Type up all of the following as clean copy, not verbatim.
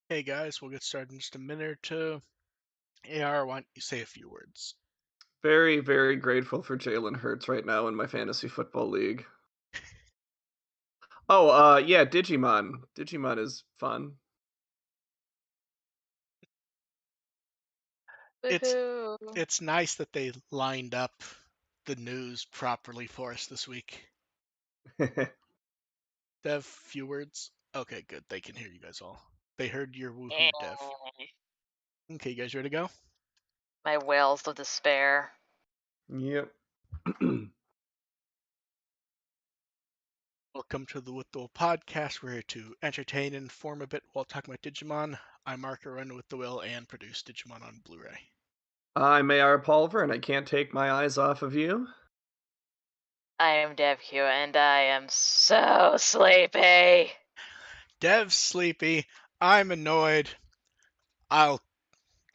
Hey guys, we'll get started in just a minute or two. AR, why don't you say a few words? Very, very grateful for Jalen Hurts right now in my fantasy football league. Oh, yeah, Digimon. Digimon is fun. It's Woohoo! it's nice that they lined up the news properly for us this week. Dev, few words? Okay, good. They can hear you guys all. They heard your woohoo, Dev. Eh, Okay, you guys ready to go? My whales of despair. Yep. Welcome to the With the Will podcast. We're here to entertain and inform a bit while talking about Digimon. I'm Mark, a run with the Will and produce Digimon on Blu-ray. I'm AR Pulver, and I can't take my eyes off of you. I am DevQ and I am so sleepy. Dev's sleepy. I'm annoyed. I'll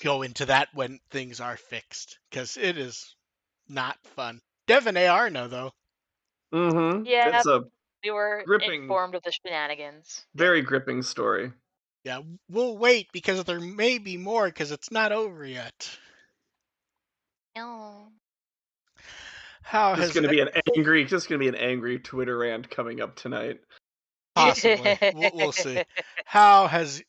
go into that when things are fixed, because it is not fun. Dev and AR know, though. Mm-hmm. It's Yep, a we were gripping, informed of the shenanigans. Yeah, very gripping story. yeah. We'll wait because there may be more because it's not over yet. Oh. How Just has gonna be an angry Twitter rant coming up tonight. possibly? We'll see. How has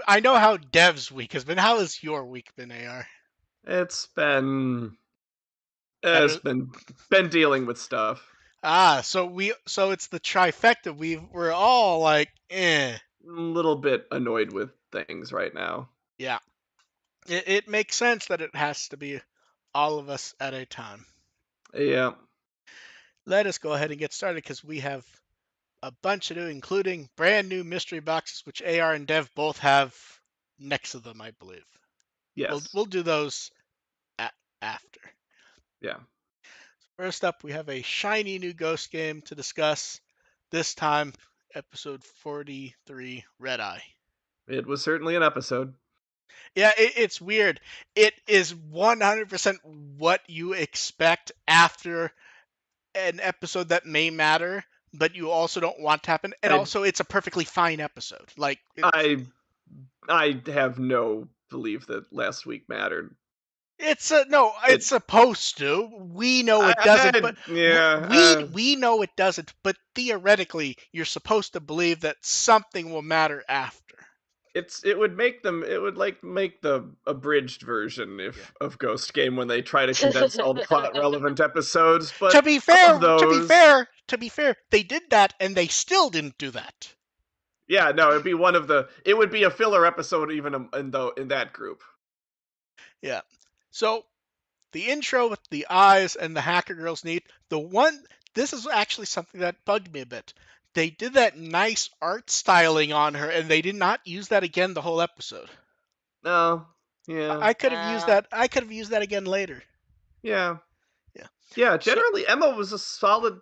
I know how Dev's week has been. How has your week been, AR? It's been, it's Better. been dealing with stuff. So it's the trifecta. We're all like, eh. A little bit annoyed with things right now. Yeah. It makes sense that it has to be all of us at a time. Yeah. Let us go ahead and get started because we have a bunch to do, including brand new mystery boxes, which AR and Dev both have next to them, I believe. Yes. We'll do those after. Yeah. First up, we have a shiny new Ghost game to discuss. This time, episode 43, Red Eye. It was certainly an episode. Yeah, it's weird. It is 100% what you expect after an episode that may matter, but you also don't want to happen. And I also, it's a perfectly fine episode. Like, I I have no belief that last week mattered. it's It supposed to. We know it doesn't, I but yeah, we know it doesn't. But theoretically, you're supposed to believe that something will matter after. it would like make the abridged version Yeah. if of Ghost Game when they try to condense all the plot relevant episodes, To but be of fair, those, to be fair, they did that, and they still didn't do that. yeah, no, it would be a filler episode even in that group. Yeah. So the intro with the eyes and the hacker girl's neat. This is actually something that bugged me a bit. They did that nice art styling on her, and they did not use that again the whole episode. No. Yeah. I could have used No. that. I could have used that again later. Yeah. Yeah. Yeah, So generally Emma was a solid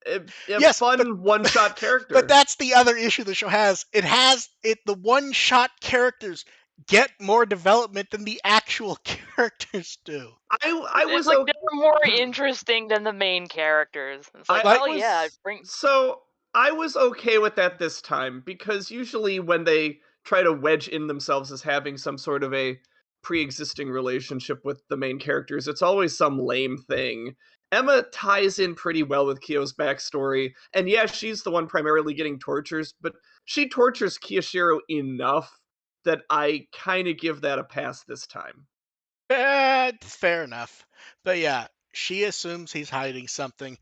a yes, but fun one-shot but character. that's the other issue the show has. The one-shot characters get more development than the actual characters do. I It's was like okay. they're more interesting than the main characters. It's like, Like oh yeah, bring. I was okay with that this time because usually when they try to wedge in themselves as having some sort of a pre-existing relationship with the main characters, it's always some lame thing. Emma ties in pretty well with Kyo's backstory, and yeah, she's the one primarily getting tortures, but she tortures Kiyoshiro enough that I kind of give that a pass this time. Fair enough. But yeah, she assumes he's hiding something.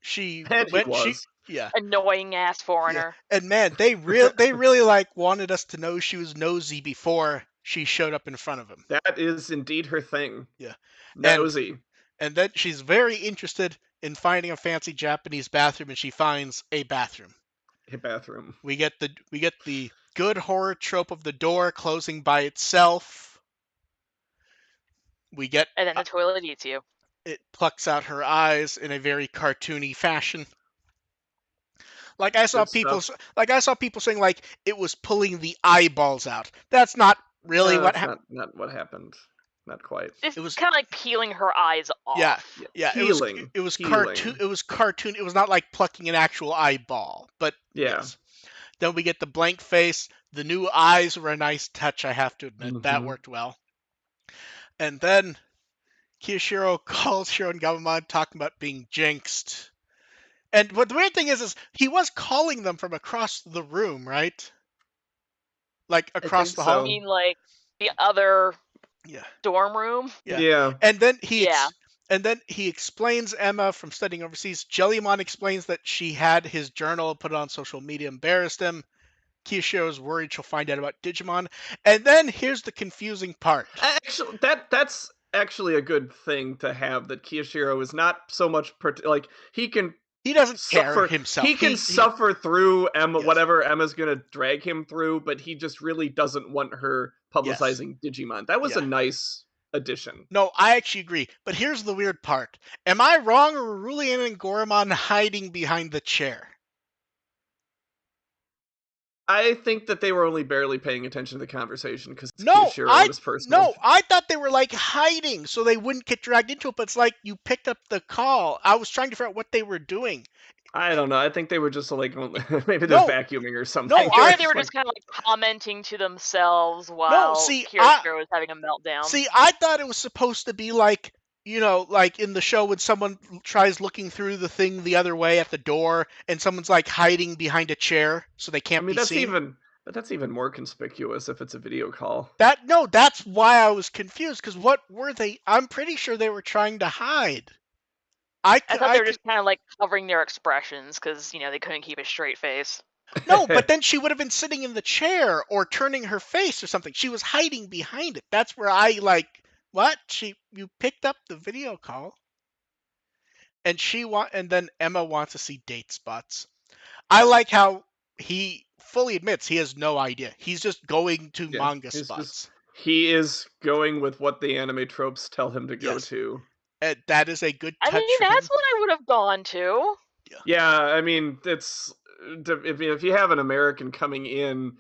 She And he went. She was. yeah Annoying ass yeah. foreigner. And man, they really like wanted us to know she was nosy before she showed up in front of him. That is indeed her thing. Yeah, and Nosy. and then she's very interested in finding a fancy Japanese bathroom, and she finds a bathroom. A bathroom. We get the good horror trope of the door closing by itself. We get And then the toilet eats you. it plucks out her eyes in a very cartoony fashion. Like I saw Good people, stuff. like I saw people saying like it was pulling the eyeballs out. That's not really No, what that's happened. not what happened. Not quite. It's It was kind of like peeling her eyes yeah, off. Yeah. yeah. Peeling. It was cartoon. Peeling. It was cartoon. It was not like plucking an actual eyeball. But Yeah. yes. Then we get the blank face. The new eyes were a nice touch, I have to admit. That Mm-hmm. worked well. And then Kyoshiro calls Shiro and Gabumon talking about being jinxed. And what the weird thing is he was calling them from across the room, right? Like I across think the You hall. so. mean like the other Yeah, dorm room? yeah. Yeah. And then Yeah. he explains Emma from studying overseas. Jellymon explains that she had his journal put it on social media, embarrassed him. Kyoshiro is worried she'll find out about Digimon. And then here's the confusing part. Actually, that's actually a good thing to have. That Kiyoshiro is not so much like he can He doesn't care suffer. himself. He can He suffer through Emma, yes, whatever Emma's gonna drag him through, but he just really doesn't want her yes, publicizing Digimon. That was a yeah. nice addition. No, I actually agree. But here's the weird part. Am I wrong, or were Rulian and Goromon hiding behind the chair? I think that they were only barely paying attention to the conversation because it's No, Kiyoshiro and it's personal. I thought they were like hiding so they wouldn't get dragged into it, but it's like you picked up the call. I was trying to figure out what they were doing. I don't know. I think they were just like maybe they're No, vacuuming or no, something. I'm They were sure they just were like, just kind of like commenting to themselves no, while see, Kirishiro was having a meltdown. I thought it was supposed to be like, like in the show when someone tries looking through the thing the other way at the door and someone's like hiding behind a chair so they I can't mean, be seen. that's even more conspicuous if it's a video call. That's why I was confused, because what were they? I'm pretty sure they were trying to hide. I thought I they were could just kind of like covering their expressions because they couldn't keep a straight face. No, but then she would have been sitting in the chair or turning her face or something. She was hiding behind it. That's where I like, what? You picked up the video call, and then Emma wants to see date spots. I like how he fully admits he has no idea. He's just going to Yeah, manga spots. he is going with what the anime tropes tell him to go Yes, to. and that is a good I touch mean, for that's him. what I would have gone to. Yeah. Yeah, I mean, it's if you have an American coming in,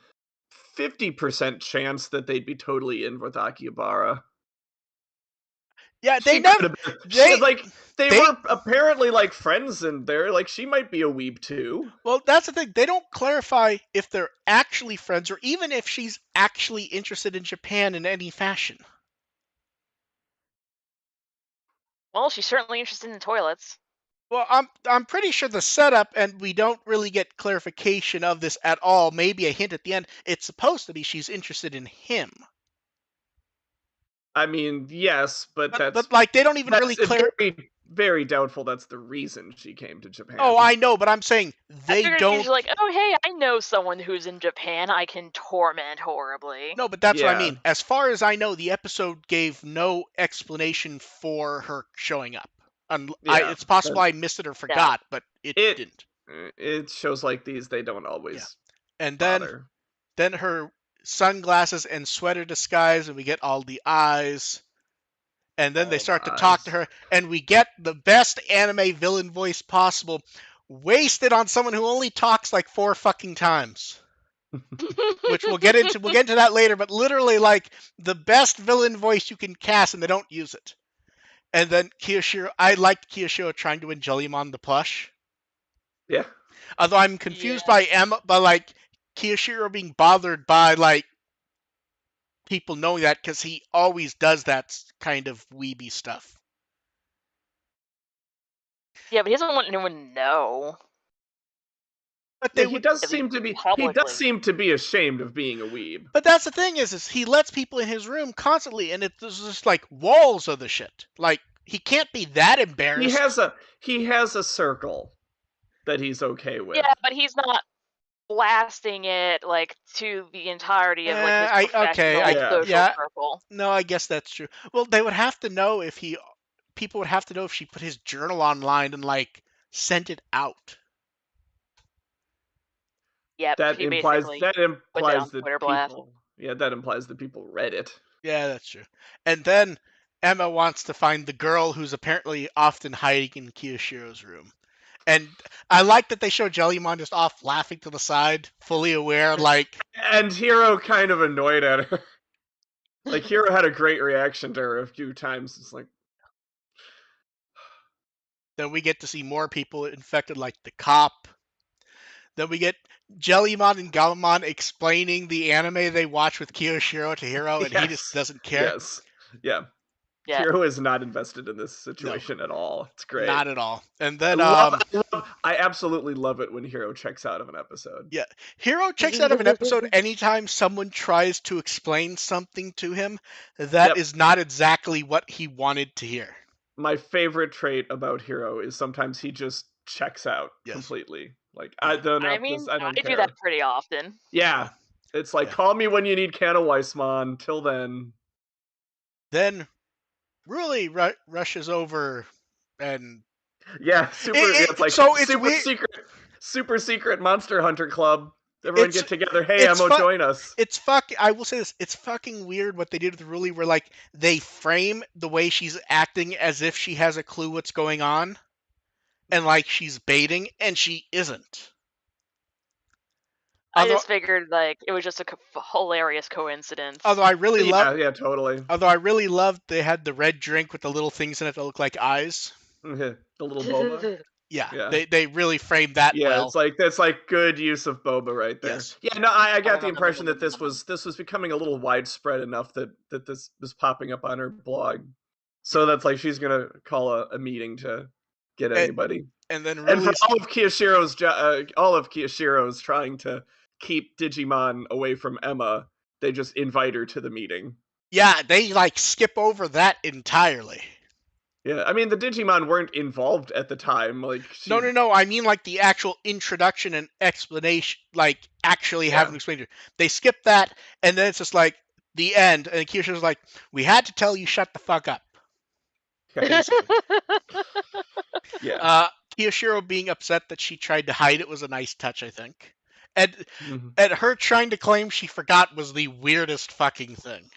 50% chance that they'd be totally in with Akihabara. Yeah, they She never could have been. She they like they they were apparently like friends in there. Like she might be a weeb too. well, that's the thing. They don't clarify if they're actually friends or even if she's actually interested in Japan in any fashion. Well, she's certainly interested in toilets. Well, I'm pretty sure the setup, and we don't really get clarification of this at all. Maybe a hint at the end. It's supposed to be she's interested in him, I mean, yes, but but like they don't even really that's clear. very very doubtful. That's the reason she came to Oh, Japan. I know, but I'm saying I they figured she's don't. like, oh hey, I know someone who's in Japan I can torment horribly. No, but that's what I Yeah, mean. As far as I know, the episode gave no explanation for her showing up. yeah. It's possible I missed it or Yeah. forgot, but it It didn't. it shows like these they don't Yeah, always and bother. then her sunglasses and sweater disguise, and we get all the eyes. And then they All the start to talk to eyes. her, and we get the best anime villain voice possible, wasted on someone who only talks like 4 fucking times. Which we'll get into. We'll get into that later. But literally, like the best villain voice you can cast, and they don't use it. And then Kiyoshiro, I liked Kiyoshiro trying to win Jellymon the plush. Yeah. Although I'm Yeah. confused by Emma, by like Kiyoshiro being bothered by like people knowing that, because he always does that kind of weeby stuff. Yeah, but he doesn't want anyone to know. But Yeah, they would. At least he does publicly. seem to be ashamed of being a weeb. But that's the thing is he lets people in his room constantly, and there's just like walls of the shit. Like he can't be that He embarrassed. has a circle that he's okay with. Yeah, but he's not blasting it like to the entirety of like his professional Yeah. social circle. No, I guess that's true. Well, they would have to know if people would have to know if she put his journal online and like sent it out. Yep, That he implies basically put it on that Twitter blast. people that implies that people read it. Yeah, that's true. And then Emma wants to find the girl who's apparently often hiding in Kiyoshiro's room. And I like that they show Jellymon just off laughing to the side, fully aware, like. And Hero kind of annoyed at her. Like Hero had a great reaction to her a few times. It's like Then we get to see more people infected, like the cop. Then we get Jellymon and Galamon explaining the anime they watch with Kiyoshiro to Hiro, and he just Yes. doesn't care. Yes. Yeah. Yeah. Hiro is not invested in this No, situation at all. It's great. not at all. And I then, I absolutely love it when Hiro checks out of an episode. yeah, Hiro checks out of an episode anytime someone tries to explain something to him that Yep. is not exactly what he wanted to hear. My favorite trait about Hiro is sometimes he just checks out Yes. completely. Like, Yeah. I don't I know mean, this, I don't I do that care. pretty often. Yeah. It's like, Yeah. call me when you need Kana Weissman. Till then. Then Ruli rushes over and Yeah, it's like so it's weird. super secret Monster Hunter Club. Everyone It's get together. Hey, it's Emo, fun. join us. It's fuck. I will say this. It's fucking weird what they did with Ruli, where like they frame the way she's acting as if she has a clue what's going on, and like she's baiting, and she isn't. I Although, just figured like it was just a hilarious coincidence. although I really love, Yeah, totally. although I really loved they had the red drink with the little things in it that look like eyes. The little boba. Yeah, Yeah. they really framed that Yeah, well. it's like that's like good use of boba right there. Yes. Yeah, no, I got the impression that this was becoming a little widespread enough that this was popping up on her blog. So that's like she's gonna call a meeting to get anybody. And then And for Ruli's all of Kiyoshiro's trying to keep Digimon away from Emma, they just invite her to the meeting. yeah, they like skip over that entirely. Yeah, I mean the Digimon weren't involved at the time. Like No. I mean like the actual introduction and explanation, like actually having to explain it. They skip that, and then it's just like the end, and Kiyoshiro's like, "We had to tell you, shut the fuck up." Yeah. Kiyoshiro being upset that she tried to hide it was a nice touch, I think. And Mhm. and her trying to claim she forgot was the weirdest fucking thing.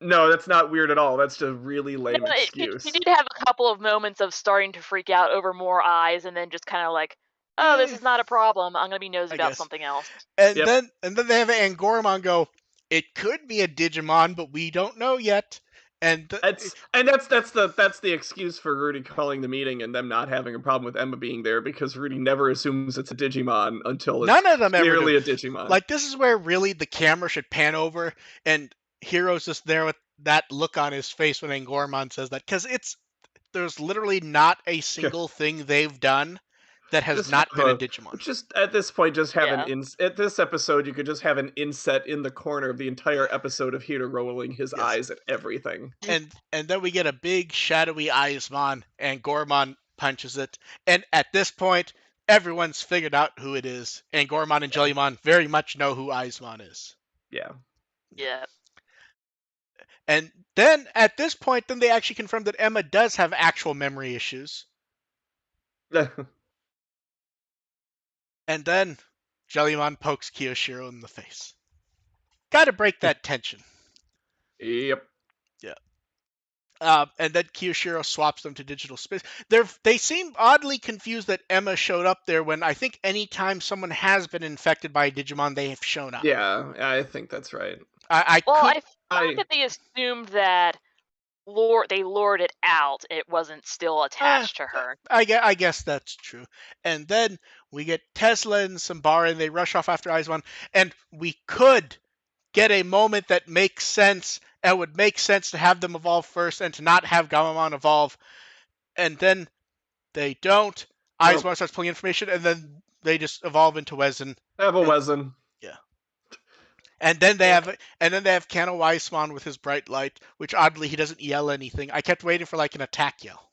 No, that's not weird at all. That's just a really lame She excuse. did have a couple of moments of starting to freak out over more eyes, and then just kind of like, "Oh, this is not a problem. I'm gonna be nosy I about guess. something else." And Yep. then they have Angoromon go, "It could be a Digimon, but we don't know yet." And That's the excuse for Rudy calling the meeting and them not having a problem with Emma being there because Rudy never assumes it's a Digimon until it's none of them ever clearly do. a Digimon. Like, this is where really the camera should pan over, and Hero's just there with that look on his face when Angoromon says that, because there's literally not a single thing they've done that has Just not been a have Digimon. just at this point, just have Yeah. at this episode, you could just have an inset in the corner of the entire episode of Hiro rolling his Yes. eyes at everything. And then we get a big shadowy Eismon, and Gormon punches it. And at this point, everyone's figured out who it is, and Gormon and Jellymon very much know who Eismon is. Yeah. Yeah. And then at this point, then they actually confirm that Emma does have actual memory issues. And then Jellymon pokes Kiyoshiro in the face. Gotta break that tension. Yep. Yeah. And then Kiyoshiro swaps them to digital space. They seem oddly confused that Emma showed up there when I think anytime someone has been infected by a Digimon, they have shown up. Yeah, I think that's right. I thought that they assumed that they lured it out. It wasn't still attached to her. I guess that's true. And then we get Tesla and Sambara, and they rush off after Eismon. And we could get a moment that makes sense, and would make sense to have them evolve first and to not have Gamamon evolve. And then they don't. Eismon starts pulling information, and then they just evolve into Wezen. Have a Wezen. Yeah. And then they have Kano Weissman with his bright light, which oddly he doesn't yell anything. I kept waiting for like an attack yell.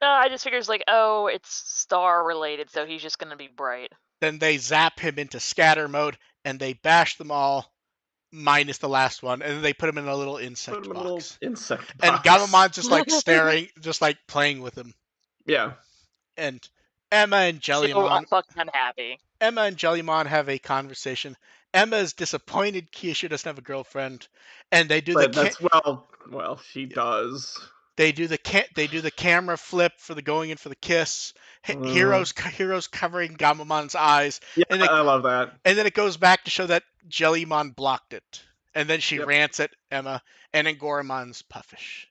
No, I just figured it's like, oh, it's star related, so he's just gonna be bright. Then they zap him into scatter mode, and they bash them all, minus the last one, and then they put him in a little insect box. Little insect box. And Gamamon's just like staring, just like playing with him. Yeah. And Emma and Jellymon. So fucking unhappy. Emma and Jellymon have a conversation. Emma is disappointed Kyushu doesn't have a girlfriend, and they do she does. They do the camera flip for the going in for the kiss. Hero's covering Gamamon's eyes. Yeah, and I love that. And then it goes back to show that Jellymon blocked it. And then she rants at Emma, and then Goramon's puffish.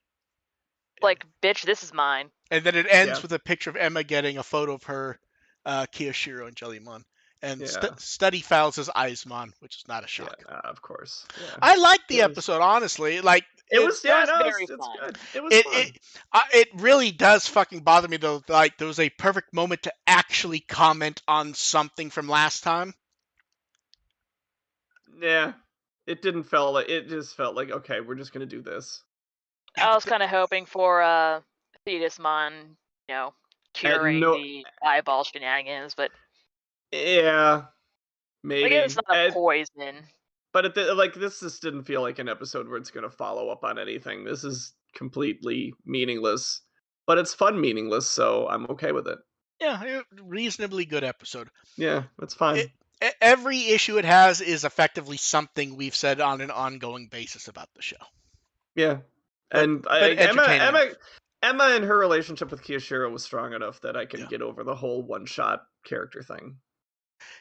Like, bitch, this is mine. And then it ends with a picture of Emma getting a photo of her Kiyoshiro and Jellymon. And Yeah. Study Fouls is Aizmon, which is not a Yeah, shock. of course. Yeah. I liked the It was. episode, honestly. Like, It was. It Yeah. was No. very It's fun. good. It was it fun. it really does fucking bother me though. Like, there was a perfect moment to actually comment on something from last time. Yeah. It didn't feel like. It just felt like, okay, we're just gonna do this. I was kind of hoping for Thetismon, And curing no. the eyeball shenanigans, but Yeah. like it's Maybe. not a poison. But this just didn't feel like an episode where it's gonna follow up on anything. This is completely meaningless. But it's fun meaningless, so I'm okay with it. Yeah, reasonably good episode. Yeah, that's fine. Every issue it has is effectively something we've said on an ongoing basis about the show. Yeah. But And entertaining enough. Emma and her relationship with Kiyoshiro was strong enough that I can Yeah. get over the whole one-shot character thing.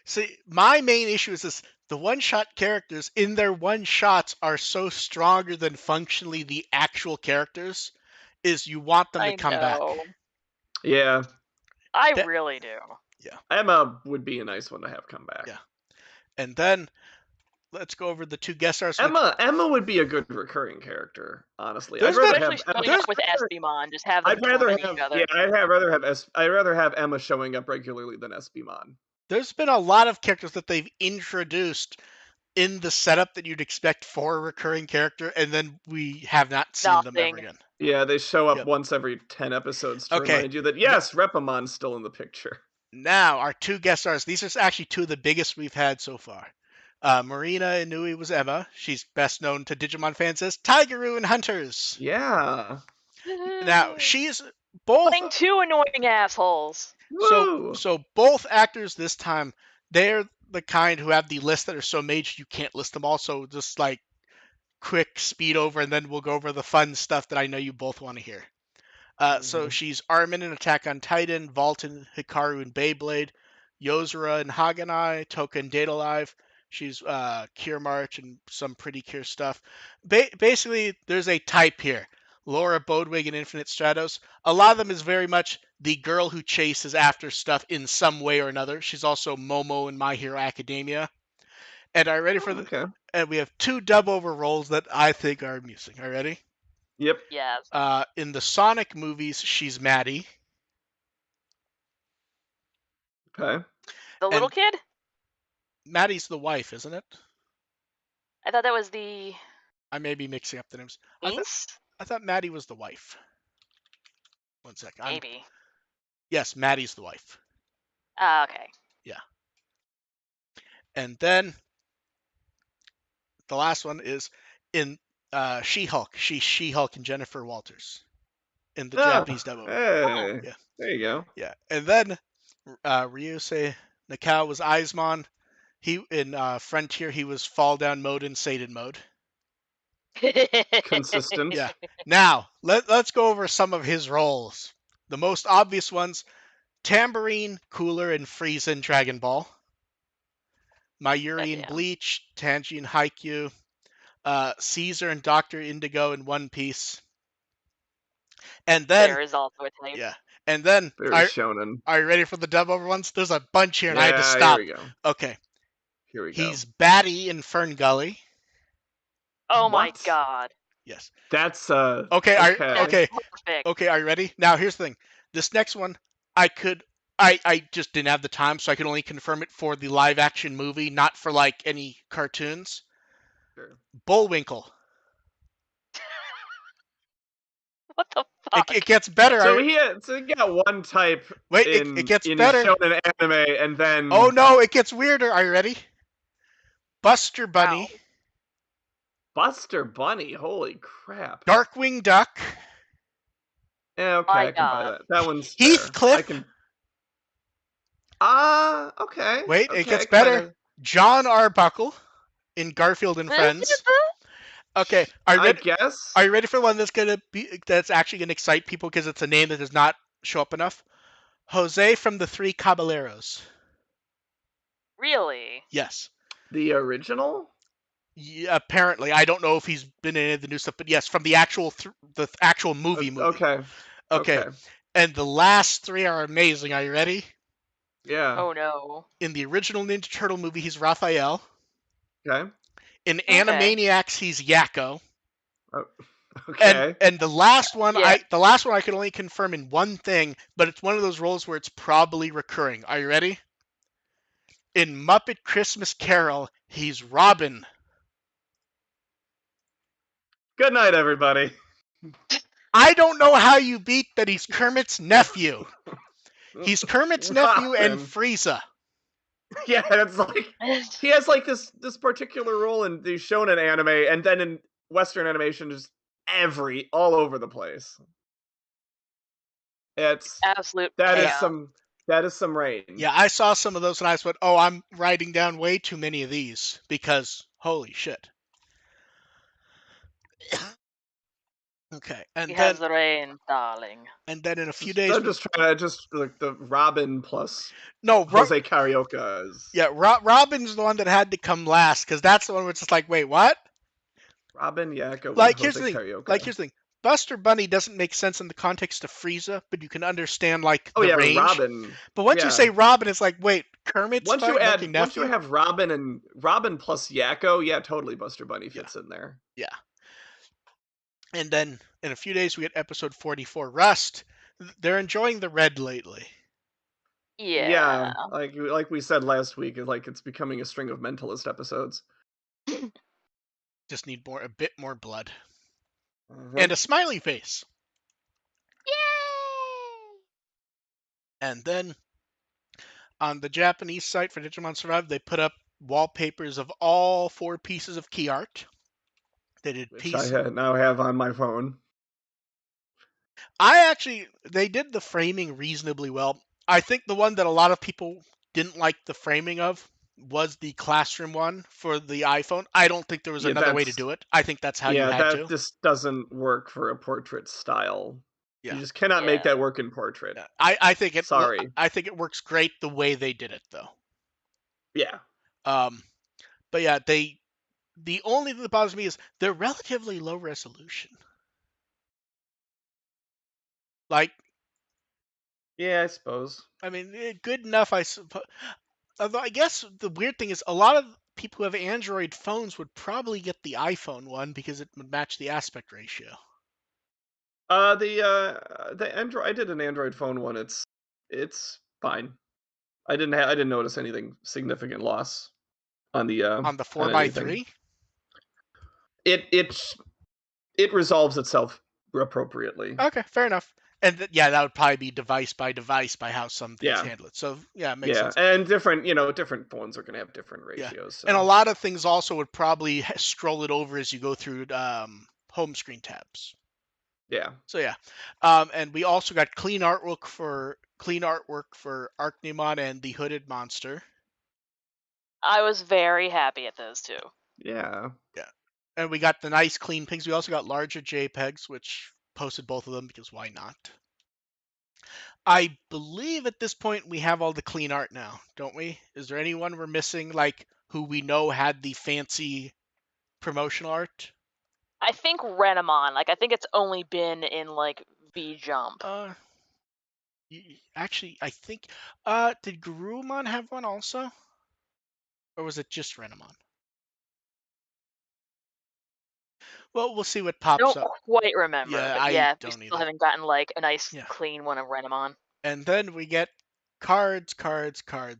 See, my main issue is this: the one-shot characters in their one-shots are so stronger than functionally the actual characters. Is you want them to I come back. know. Yeah. I really do. Yeah. Emma would be a nice one to have come back. Yeah. And then let's go over the two guest stars. Emma would be a good recurring character, honestly. There's I'd rather been- have Especially showing Emma. up with Espimon, just have them I'd rather cloning have each other. yeah. I'd rather have Emma showing up regularly than Espimon. There's been a lot of characters that they've introduced in the setup that you'd expect for a recurring character, and then we have not seen them ever again. Yeah, they show up Yep. once every 10 episodes to Okay. remind you that, yes, Repamon's still in the picture. Now, our two guest stars. These are actually two of the biggest we've had so far. Marina Inui was Emma. She's best known to Digimon fans as Tigeroo in Hunters. Yeah. Now, she's both... playing two annoying assholes. Woo! So both actors this time, they're the kind who have the lists that are so major you can't list them all. So just like quick speed over, and then we'll go over the fun stuff that I know you both want to hear. So she's Armin in Attack on Titan, Vault in Hikaru and Beyblade, Yozora in Haganai, Toka in Data Live. She's Cure March and some pretty Cure stuff. Basically, there's a type here. Laura Bodwig in Infinite Stratos. A lot of them is very much the girl who chases after stuff in some way or another. She's also Momo in My Hero Academia. And are you ready for the? Okay. And we have two dub over roles that I think are amusing. Are you ready? Yep. Yes. In the Sonic movies, she's Maddie. Okay. The little and- kid? Maddie's the wife, isn't it? I thought that was the I may be mixing up the names. niece? I thought Maddie was the wife. One sec. Maybe. Yes, Maddie's the wife. Okay. And then the last one is in She-Hulk. She's She-Hulk and Jennifer Walters in the Japanese dub. Hey. Yeah. There you go. Yeah. And then Ryusei Nakao was Aizmon. He in Frontier he was Fall Down mode and Satan mode. Consistent. Yeah. Now, let's go over some of his roles. The most obvious ones: Tambourine, Cooler, and Frieza in Dragon Ball. Mayuri in Goddamn. Bleach, Tanji in Haikyuu, Caesar and Dr. Indigo in One Piece. And then There is also a type. yeah. And then Very shonen. are you ready for the dub over ones? There's a bunch here and Yeah, I had to stop. Here we go. Okay. Here we go. He's Batty in Fern Gully. Oh my What? god. Yes. That's Okay, okay. okay. Perfect. Okay, are you ready? Now here's the thing. This next one, I just didn't have the time, so I could only confirm it for the live action movie, not for like any cartoons. Sure. Bullwinkle. What the fuck? It gets better. So he got one type. Wait, in, it gets in better. shonen anime, and then Oh no, it gets weirder. Are you ready? Buster Bunny, Wow. Buster Bunny. Holy crap. Darkwing Duck, Yeah, okay, My I can buy God. that. That one's fair. Heathcliff. I can. Okay. Wait, okay, it gets kinda- better. John Arbuckle in Garfield and Friends. Okay, are you I ready? guess. Are you ready for one that's actually gonna excite people because it's a name that does not show up enough? Jose from the Three Caballeros. Really? Yes. The original? Yeah, apparently, I don't know if he's been in any of the new stuff, but yes, from the actual the actual movie. Okay. Okay. And the last three are amazing. Are you ready? Yeah. Oh no. In the original Ninja Turtle movie, he's Raphael. Okay. In Okay. Animaniacs, he's Yakko. Oh, And okay. and the last one Yeah. I can only confirm in one thing, but it's one of those roles where it's probably recurring. Are you ready? In Muppet Christmas Carol, he's Robin. Good night, everybody. I don't know how you beat that he's Kermit's nephew. He's Kermit's nephew and Robin. Frieza. Yeah, it's like he has like this particular role in the shonen anime, and then in Western animation, just all over the place. It's Absolute that is chaos. some that is some rain. Yeah, I saw some of those and I went, oh, I'm writing down way too many of these because holy shit. Okay, He has the rain, darling. and then in a few Just days I'm we just trying to just like the Robin plus no Jose Carioca is yeah Robin's the one that had to come last because that's the one where it's just like wait what? Robin Yakko and Like here's Jose the thing. Carioca. Here's the thing. Buster Bunny doesn't make sense in the context of Frieza, but you can understand like Oh the yeah, range. Robin. But once you Yeah. say Robin, it's like wait, Kermit's like your Once you nephew? have Robin plus Yakko, yeah, totally Buster Bunny Yeah, fits in there. yeah. And then in a few days we get episode 44, Rust. They're enjoying the red lately. Yeah. Yeah, like we said last week, like it's becoming a string of mentalist episodes. Just need a bit more blood Uh-huh. and a smiley face. Yay! And then on the Japanese site for Digimon Survive, they put up wallpapers of all 4 pieces of key art. They did Which piece. now have on my phone. They did the framing reasonably well. I think the one that a lot of people didn't like the framing of was the classroom one for the iPhone. I don't think there was Yeah, another way to do it. I think that's how you had that to. just doesn't work for a portrait style. Yeah. You just cannot make Yeah. that work in portrait. Yeah. Sorry. I think it works great the way they did it though. Yeah. Um but yeah, the only thing that bothers me is they're relatively low resolution. Like Yeah, I suppose. I mean, good enough I suppose. Although I guess the weird thing is a lot of people who have Android phones would probably get the iPhone one because it would match the aspect ratio. The Android I did an Android phone one. It's fine. I didn't notice anything significant loss on the On the on 4 by anything. 3 It resolves itself appropriately. Okay, fair enough. And yeah, that would probably be device by how some things Yeah. handle it. So yeah, it makes Yeah, sense. and different phones are going to have different Yeah, ratios. and a So lot of things also would probably scroll it over as you go through home screen tabs. yeah, So yeah, and we also got clean artwork for Arcnimon and the Hooded Monster. I was very happy at those two. yeah. Yeah, and we got the nice clean pics. We also got larger JPEGs, which posted both of them because why not? I believe at this point we have all the clean art now, don't we? Is there anyone we're missing, like who we know had the fancy promotional art? I think Renamon, like I think it's only been in like V Jump. Actually, I think did Garurumon have one also, or was it just Renamon? Well, we'll see what pops Don't up. quite remember, Yeah, but I yeah, we don't still either. haven't gotten like a nice Yeah, clean one of Renamon. and then we get cards.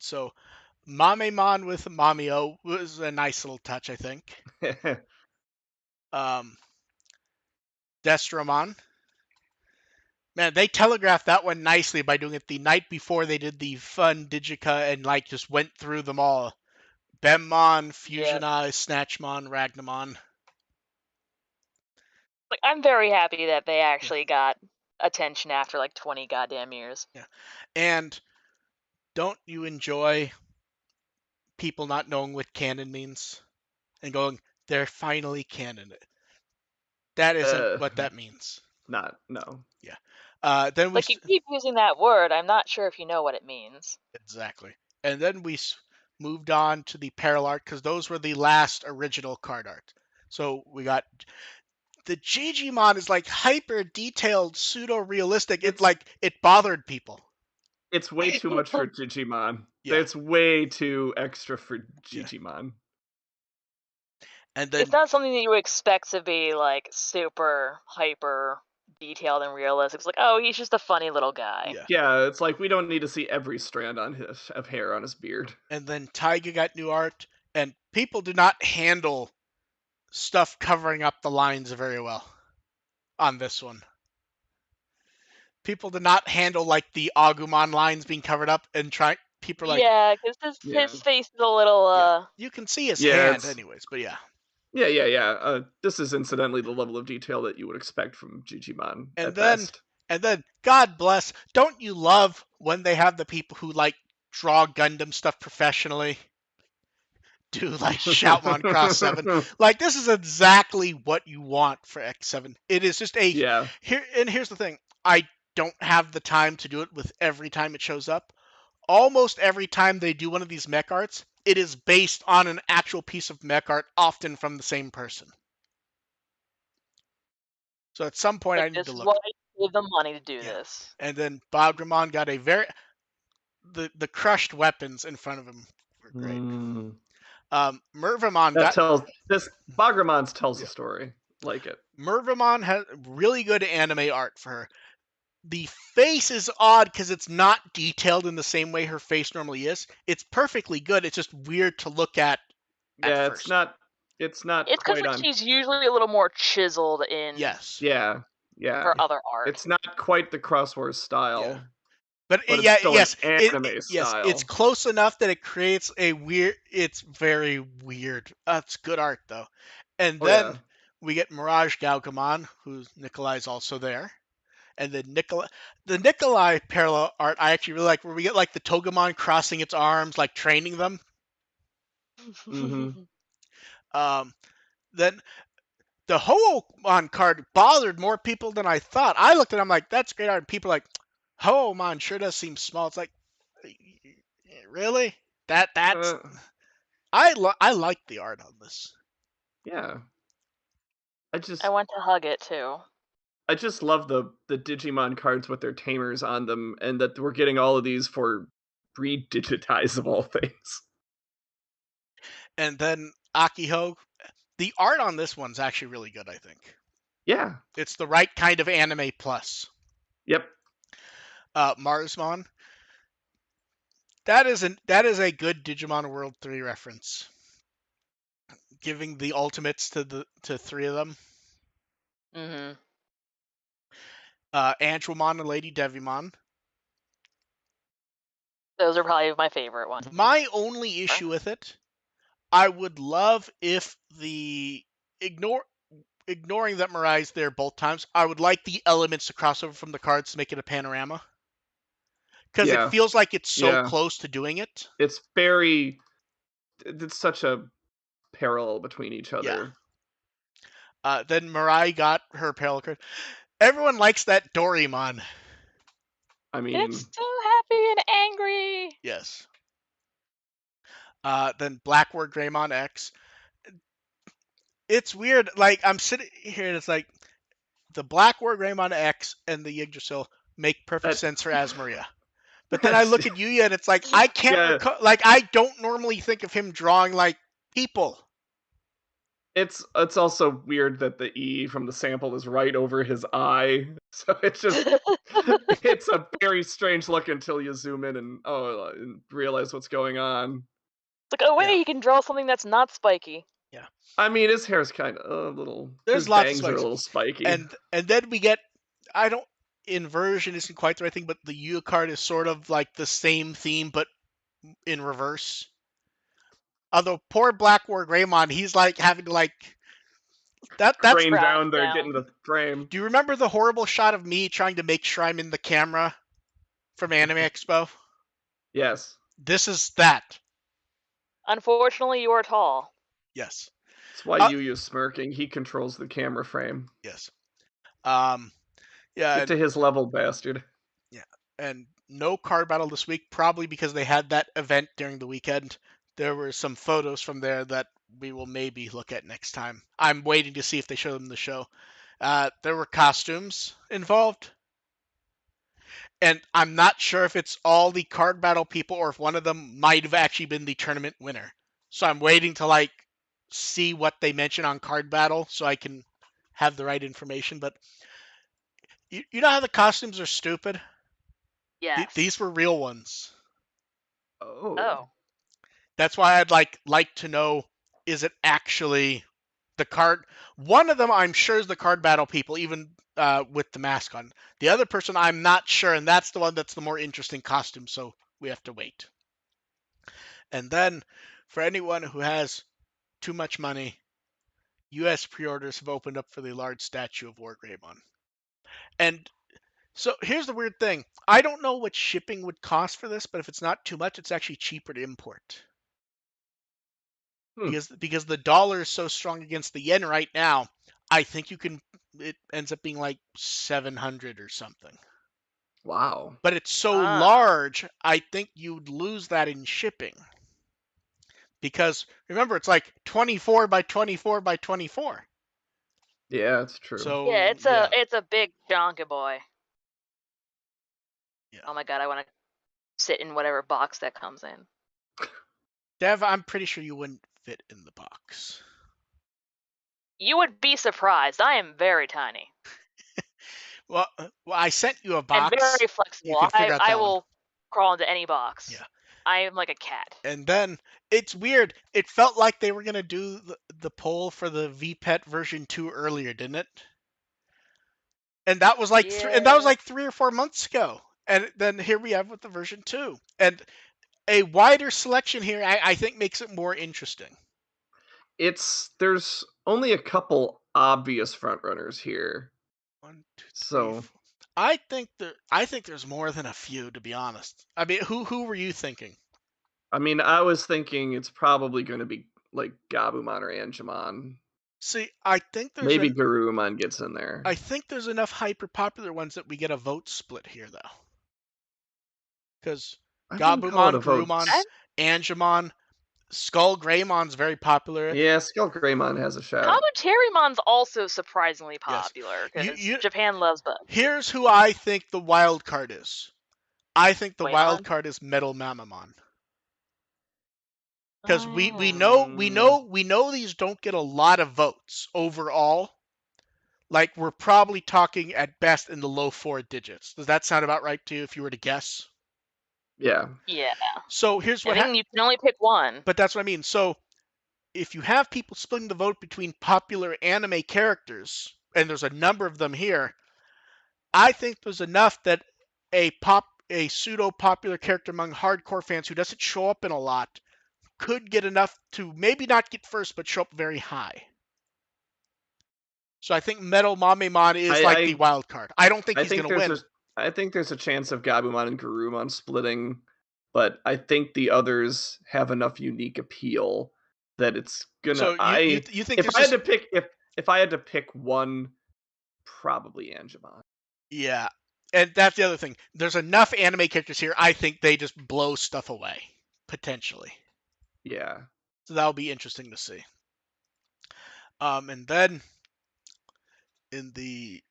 So Mamemon with Mamio was a nice little touch, I think. Um, Destromon. Man, they telegraphed that one nicely by doing it the night before they did the fun Digica and like just went through them all. Bemmon, Yeah. Fusion Eyes, Snatchmon, Ragnamon. Like I'm very happy that they Yeah, actually got attention after like 20 goddamn years. yeah. And don't you enjoy people not knowing what canon means and going, they're finally canon? That isn't uh, what that means. not no. Yeah. Then we Like you keep using that word, I'm not sure if you know what it means. exactly, and then we moved on to the parallel art because those were the last original card art. So we got the Digimon is like hyper detailed, pseudo realistic. It's It bothered people. It's way too much for Digimon. Yeah, It's way too extra for yeah. Digimon. And It's then not something that you expect to be like super hyper detailed and realistic. It's like, oh, he's just a funny little guy. yeah. Yeah, it's like we don't need to see every strand on his of hair on his beard. And then Taiga got new art, and people do not handle stuff covering up the lines very well on this one. People did not handle like the Agumon lines being covered up and try. People are like, Yeah, because Yeah. his face is a little yeah, you can see his Yeah, hand it's anyways, but yeah. This is incidentally the level of detail that you would expect from Digimon And at then best. and then God bless, don't you love when they have the people who like draw Gundam stuff professionally do like Shoutmon Cross 7? Like this is exactly what you want for X7. It is just a Yeah. here's the thing. I don't have the time to do it with every time it shows up. Almost every time they do one of these mech arts, it is based on an actual piece of mech art, often from the same person. So at some point, like I need this to is look. why I gave them money to do Yeah. this. And then Bogramon got a very the crushed weapons in front of him were great. Mm. Mervamon That got tells this Bagramon's tells a yeah. story. Like it. Mervamon has really good anime art for her. The face is odd because it's not detailed in the same way her face normally is. It's perfectly good. It's just weird to look at Yeah, first. it's not It's because quite like on. she's usually a little more chiseled in Yes. Yeah. Yeah. her other art. It's not quite the Crossword Yeah. style, But but it's yeah, still an yes, anime yes, it's style. close enough that it creates a weird. It's very weird. It's good art though. And Oh yeah. then we get Mirage Galgamon, who's Nikolai's also there. And then the Nikolai parallel art I actually really like, where we get like the Togemon crossing its arms, like training them. Mm-hmm. Um, then the Hoomon card bothered more people than I thought. I looked at them like, that's great art. And people are like, Hoomon sure does seem small. It's like, really? That's Uh, I like the art on this. yeah. I I just want to hug it too. I just love the Digimon cards with their tamers on them, and that we're getting all of these for re-digitize of all things. And then Akiho, the art on this one's actually really good, I think. Yeah. It's the right kind of anime plus. Yep. Marsmon, that is a good Digimon World 3 reference. Giving the ultimates to three of them. Mm-hmm. Angelmon and Lady Devimon. Those are probably my favorite ones. My only issue with it, I would love if the ignoring that Mirai's there both times, I would like the elements to cross over from the cards to make it a panorama. Because it Yeah. feels like it's so Yeah. close to doing it. It's very it's such a parallel between each Yeah. other. Then Mirai got her parallel card. Everyone likes that Dorimon. I It's mean, so happy and angry. Yes. Then Blackward Greymon X. It's weird. Like, I'm sitting here and it's like, the Blackward Greymon X and the Yggdrasil make perfect that sense for Asmaria. But then I that's look at Yuya and it's like, I can't yeah, recall. Like, I don't normally think of him drawing like people. it's also weird that the E from the sample is right over his eye. So it's just it's a very strange look until you zoom in and realize what's going on. It's like, oh wait, Yeah. he can draw something that's not spiky. Yeah. I mean, his hair's kind of a little. There's His lots of bangs are a spikes. little spiky. And then we get, I don't, inversion isn't quite the right thing, but the Yuya card is sort of like the same theme, but in reverse. Although poor Blackward Greymon, he's like having to like, that's Crane Crouch down there, getting down. the frame. do you remember the horrible shot of me trying to make Shrine in the camera from Anime Expo? Yes, This is that. Unfortunately, you are tall. Yes. that's why Uh, Yuya's smirking. He controls the camera frame. yes. Um, yeah, Get to his level, bastard. yeah, and no card battle this week, probably because they had that event during the weekend. There were some photos from there that we will maybe look at next time. I'm waiting to see if they show them the show. There were costumes involved. And I'm not sure if it's all the card battle people or if one of them might have actually been the tournament winner. So I'm waiting to like see what they mention on card battle so I can have the right information. But you know how the costumes are stupid? Yes. These were real ones. Oh. Oh. That's why I'd like to know, is it actually the card? One of them I'm sure is the card battle people, even with the mask on. The other person I'm not sure, and that's the one that's the more interesting costume. So we have to wait. And then, for anyone who has too much money, U.S. pre-orders have opened up for the large statue of Wargreymon. And so here's the weird thing. I don't know what shipping would cost for this, but if it's not too much, it's actually cheaper to import. Hmm. Because the dollar is so strong against the yen right now, I think it ends up being like 700 or something. Wow. But it's so Ah. large, I think you'd lose that in shipping. Because remember, it's like 24 by 24 by 24. Yeah, that's true. Yeah, So yeah, it's a big chonky boy. yeah. Oh my god, I want to sit in whatever box that comes in. Dev, I'm pretty sure you wouldn't fit in the box. You would be surprised. I am very tiny Well, I sent you a and box. very You flexible. can figure out I that one. will crawl into any box. Yeah. I am like a cat. And then it's weird. It felt like they were gonna do the poll for the VPET version 2 earlier, didn't it? And that was like Yeah. 3 or 4 months ago. And then here we have with the version 2. And a wider selection here, I think, makes it more interesting. There's only a couple obvious front runners here. 1, 2, 3, So, 4. I think there's more than a few, to be honest. I mean, who were you thinking? I mean, I was thinking it's probably going to be like Gabumon or Angemon. See, Maybe Garurumon gets in I there. think there's enough hyper popular ones that we get a vote split here, though. Because I wouldn't call it Gabumon, a vote. Garurumon, Angemon, Skull Greymon's very popular. Yeah, Skull Greymon has a shot. Kabuterimon's also surprisingly Yes. popular You because you Japan loves bugs. Here's who I think the wild card is. I think the wild Waymon? card is Metal Mamamon. Because Mm, we know these don't get a lot of votes overall. Like we're probably talking at best in the low 4 digits. Does that sound about right to you if you were to guess? yeah. Yeah. So here's I what think you can only pick one. but that's what I mean. So if you have people splitting the vote between popular anime characters, and there's a number of them here, I think there's enough that a pseudo popular character among hardcore fans who doesn't show up in a lot could get enough to maybe not get first but show up very high. So I think Metal Mamemon is like the I wild card. I don't think I he's think gonna there's a win. I think there's a chance of Gabumon and Garurumon splitting, but I think the others have enough unique appeal that it's gonna So you think if there's I had just to pick if I had to pick one, probably Angemon. yeah. And that's the other thing. There's enough anime characters here. I think they just blow stuff away potentially. Yeah. So that'll be interesting to see. And then in the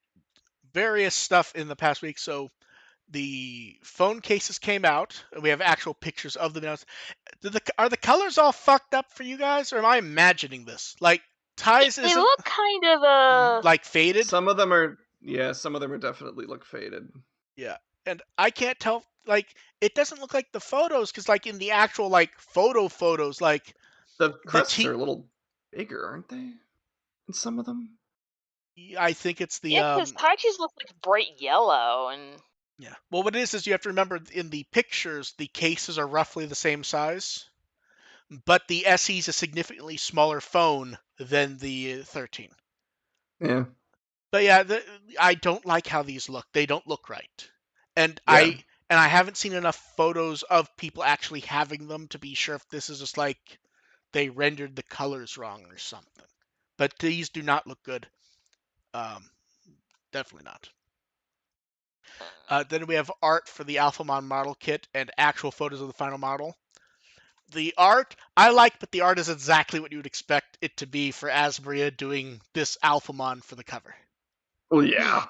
various stuff in the past week, so the phone cases came out. And we have actual pictures of them. Are the colors all fucked up for you guys, or am I imagining this? Like Ties They isn't look kind of like faded. Some of them are definitely look faded. Yeah, and I can't tell. Like it doesn't look like the photos because like in the actual like photos, like The the crests T. are a little bigger, aren't they? In some of them? I think it's the yeah, because Taichi's look like bright yellow and yeah. Well, what it is you have to remember in the pictures the cases are roughly the same size, but the SE is a significantly smaller phone than the 13. Yeah. But yeah, I don't like how these look. They don't look right, and Yeah. I haven't seen enough photos of people actually having them to be sure if this is just like they rendered the colors wrong or something. But these do not look good. Um, Definitely not. Then we have art for the Alphamon model kit and actual photos of the final model. The art I like, but the art is exactly what you would expect it to be for Asburia doing this Alphamon for the cover. Well, yeah.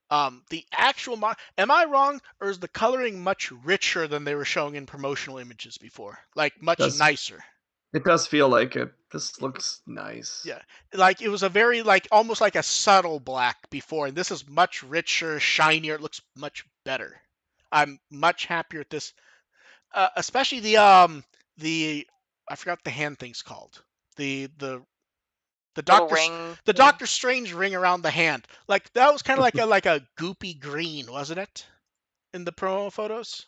The actual am I wrong, or is the coloring much richer than they were showing in promotional images before? Like much Does nicer. it does feel like it. This looks nice. Yeah, like it was a very like almost like a subtle black before, and this is much richer, shinier. It looks much better. I'm much happier with this, especially the I forgot the hand thing's called. The the Little Doctor ring the thing. Doctor Strange ring around the hand. Like that was kind of like a goopy green, wasn't it? In the promo photos.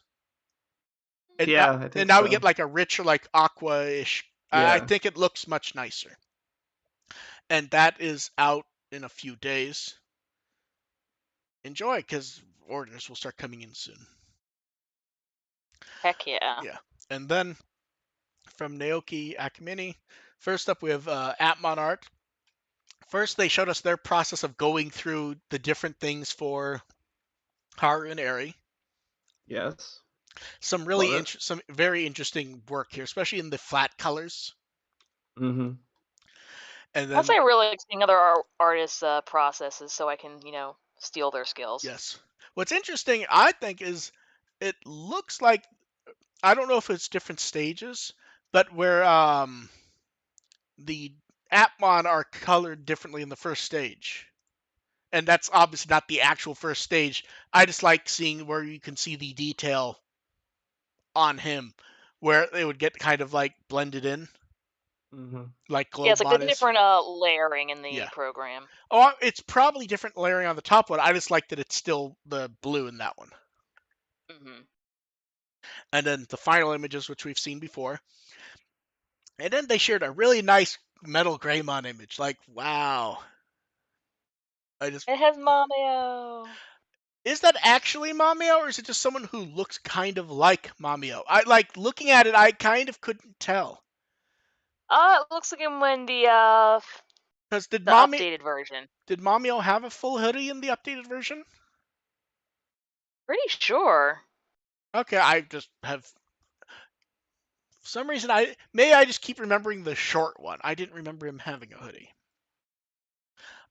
And now, Yeah, I and think now we get so. like a richer, like aqua-ish. I Yeah. think it looks much nicer. And that is out in a few days. Enjoy, because orders will start coming in soon. Heck yeah. Yeah. And then from Naoki Akamine, first up we have Atmon Art. First, they showed us their process of going through the different things for Haru and Eri. Yes. Some Love it. some very interesting work here, especially in the flat colors. Mm-hmm. And That's why then I really like seeing other artists' processes, so I can steal their skills. yes, what's interesting I think is it looks like I don't know if it's different stages, but where the Atmon are colored differently in the first stage. And that's obviously not the actual first stage. I just like seeing where you can see the detail on him, where it would get kind of like blended in, Mm-hmm. like Yeah, it's like the Globebot is. different layering in the Yeah. program. Oh, it's probably different layering on the top one. I just like that it's still the blue in that one. Hmm. And then the final images, which we've seen before. And then they shared a really nice metal Greymon image. Like, wow. I just It has Mameo. Is that actually Mamio, or is it just someone who looks kind of like Mamio? I like looking at it. I kind of couldn't tell It looks like him when because the updated version. did Mamio have a full hoodie in the updated version? Pretty sure. Okay, I just have for some reason I just keep remembering the short one. I didn't remember him having a hoodie.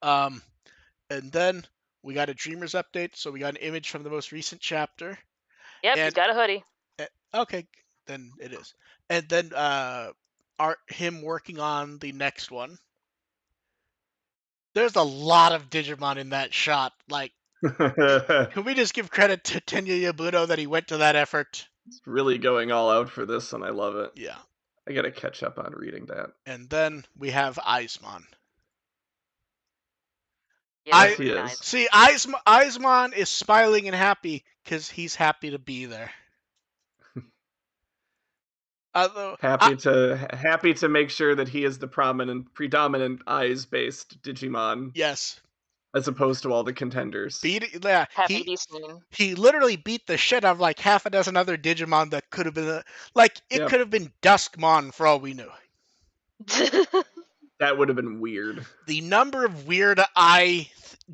Um, and then we got a Dreamers update, so we got an image from the most recent chapter, Yep, he's and got a hoodie. okay, then it is, and then art him working on the next one. There's a lot of Digimon in that shot. Like, can we just give credit to Tenya Yabuno that he went to that effort? It's really going all out for this, and I love it. Yeah. I gotta catch up on reading that. And then we have Aizmon. Yeah, Yes, I that's he really is. nice. see Aizmon is smiling and happy because he's happy to be there. Although, Happy to make sure that he is the predominant eyes based Digimon yes, as opposed to all the contenders. yeah, Happy to be seen. he literally beat the shit out of like half a dozen other Digimon that could have been like it Yep, could have been Duskmon for all we knew. that would have been weird. The number of weird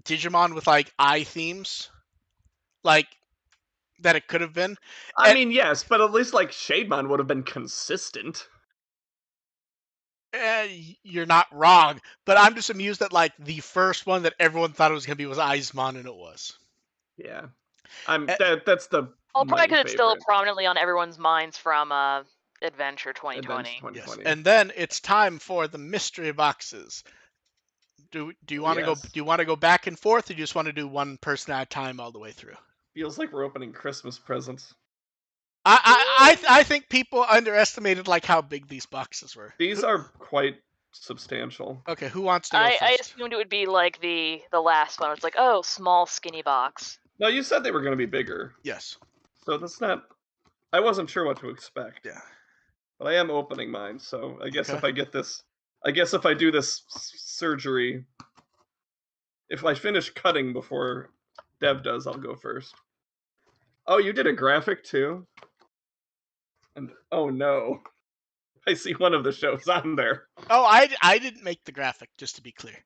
Digimon with like eye themes, like that it could have been. I And mean, yes, but at least like Shademon would have been consistent. you're not wrong, but I'm just amused that like the first one that everyone thought it was gonna be was Aizmon, and it was. Yeah, Uh, that's the Well, probably my because it's still favorite prominently on everyone's minds from Adventure Adventure 2020. yes, 2020. and then it's time for the mystery boxes. Do you Oh want to go? yes, Do you want to go back and forth, or do you just want to do one person at a time all the way through? feels like we're opening Christmas presents. I think people underestimated like how big these boxes were. These are quite substantial. Okay, who wants to go I first? assumed it would be like the last one. It's like, oh, small skinny box. No, you said they were going to be bigger, Yes. so that's not. I wasn't sure what to expect, Yeah. but I am opening mine. So I guess Okay. if I get this, I guess if I do this surgery, if I finish cutting before Dev does, I'll go first. Oh, you did a graphic too? And oh no, I see one of the shows on there. Oh, I didn't make the graphic, just to be clear.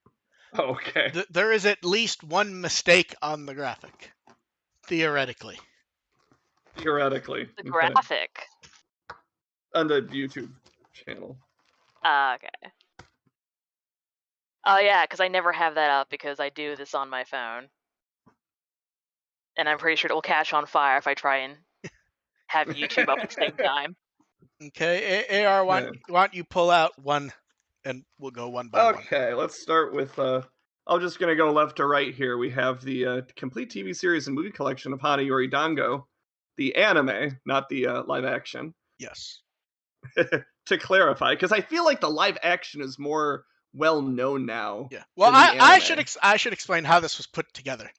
Okay, There is at least one mistake on the graphic, theoretically. theoretically, The okay, graphic. on the YouTube channel. Okay. Oh yeah, because I never have that up because I do this on my phone. and I'm pretty sure it will catch on fire if I try and have YouTube up at the same time. Okay, AR, why don't you pull out one, and we'll go one by one. Okay, let's start with. I'm just gonna go left to right here. We have the complete TV series and movie collection of Hana Yori Dango, the anime, not the live action. Yes. To clarify, because I feel like the live action is more well known now. Yeah. Well, than the anime. I should explain how this was put together.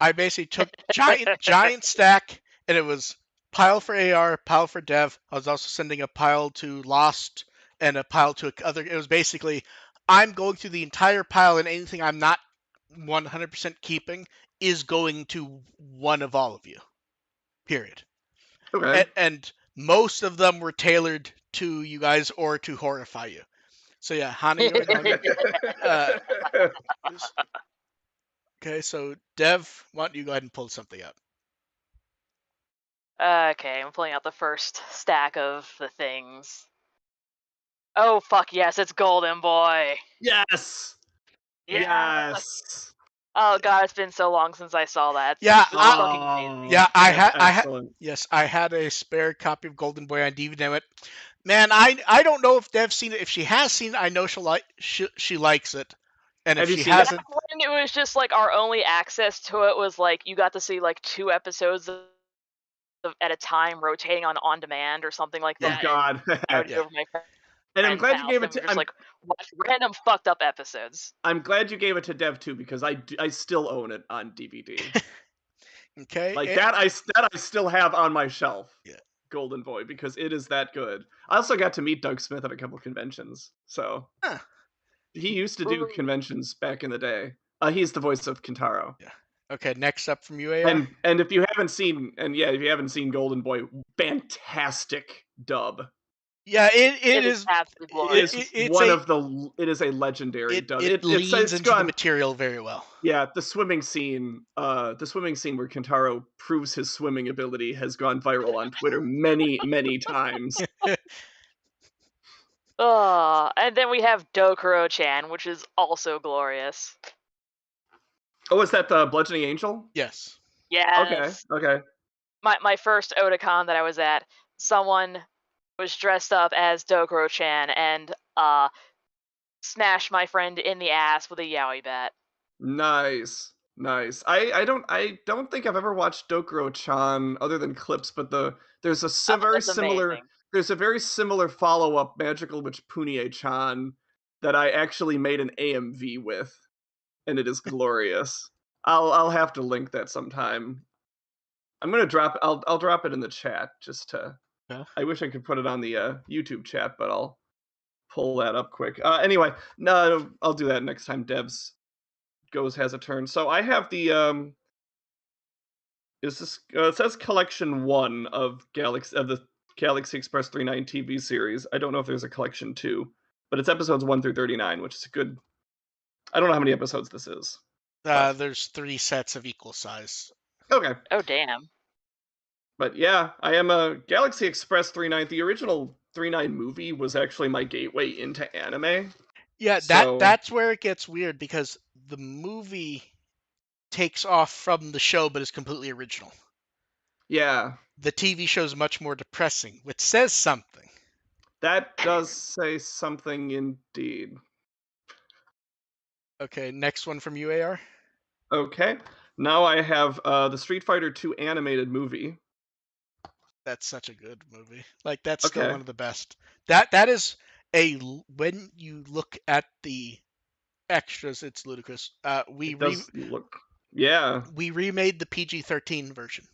I basically took giant stack, and it was pile for AR, pile for Dev. I was also sending a pile to Lost and a pile to other. It was basically I'm going through the entire pile, and anything I'm not 100% keeping is going to one of all of you. Period. Okay. And most of them were tailored to you guys or to horrify you. So yeah, Hani okay, so Dev, why don't you go ahead and pull something up? Okay, I'm pulling out the first stack of the things. Oh fuck yes, it's Golden Boy. Yes. Yeah. Yes. Oh god, it's been so long since I saw that. Yeah, It's fucking amazing. Yeah, I had excellent. yes, I had a spare copy of Golden Boy on DVD. I went, man, I don't know if Dev's seen it. If she has seen it, I know she likes it. And Have if you she seen it? hasn't, When it was just like our only access to it was like you got to see like 2 episodes at a time rotating on demand or something like Oh that. God. I would Yeah. go over my And I'm friend's glad you house gave it and we to. just like watch random fucked up episodes. I'm glad you gave it to Dev too, because I still own it on DVD. okay, Like that I still have on my shelf. Yeah. Golden Boy, because it is that good. I also got to meet Doug Smith at a couple conventions. So Huh. he used to do Ooh. conventions back in the day. He's the voice of Kintaro. Yeah. Okay, next up from UAR. And if you haven't seen Golden Boy, fantastic dub. Yeah, it It is is. absolutely It glorious. is a legendary dub. It leans into the material very well. Yeah, the swimming scene where Kintaro proves his swimming ability has gone viral on Twitter many, many times. And then we have Dokuro-chan, which is also glorious. Oh, is that the Bludgeoning Angel? Yes. Yes. Okay. My first Otakon that I was at, someone was dressed up as Dokuro-chan and smashed my friend in the ass with a yaoi bat. Nice. I don't think I've ever watched Dokuro-chan other than clips, but there's a It's amazing. very similar follow-up, Magical Witch Punie-chan, that I actually made an AMV with, and it is glorious. I'll have to link that sometime. I'm gonna drop. I'll drop it in the chat just to. Yeah. I wish I could put it on the YouTube chat, but I'll pull that up quick. Anyway, no, I'll do that next time Devs has a turn. So I have the is this it says collection 1 of the Galaxy Express 39 TV series. I don't know if there's a collection 2, but it's episodes 1 through 39, which is a good. I don't know how many episodes this is. There's 3 sets of equal size. Okay. Oh damn. But yeah, I am a Galaxy Express 39. The original 39 movie was actually my gateway into anime. Yeah, that's where it gets weird, because the movie takes off from the show but is completely original. Yeah. The TV show is much more depressing, which says something. That does say something indeed. Okay, next one from UAR. Okay. Now I have the Street Fighter 2 animated movie. That's such a good movie. Like, that's still one of the best. That is when you look at the extras, it's ludicrous. We remade the PG-13 version.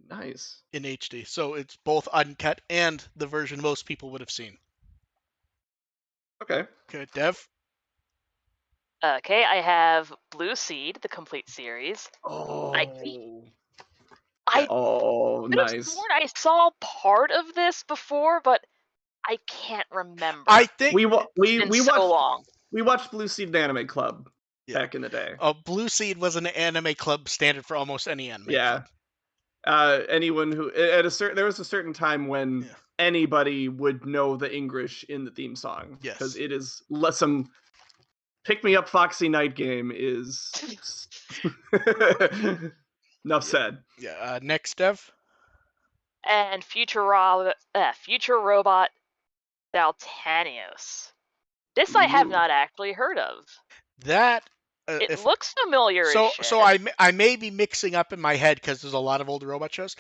Nice. In HD, so it's both uncut and the version most people would have seen. Okay. Okay, Dev. Okay, I have Blue Seed, the complete series. Oh. I nice. sworn I saw part of this before, but I can't remember. I think we watched so long. We watched Blue Seed Anime Club back in the day. Blue Seed was an anime club standard for almost any anime. Yeah. Anyone who there was a certain time when anybody would know the English in the theme song, because it is some Pick Me Up Foxy Night Game is enough said. Yeah. Next, Dev. And future robot Daltanius. This I have Ooh. not actually heard of. That It if looks familiar as so, shit. I may be mixing up in my head because there's a lot of older robot shows.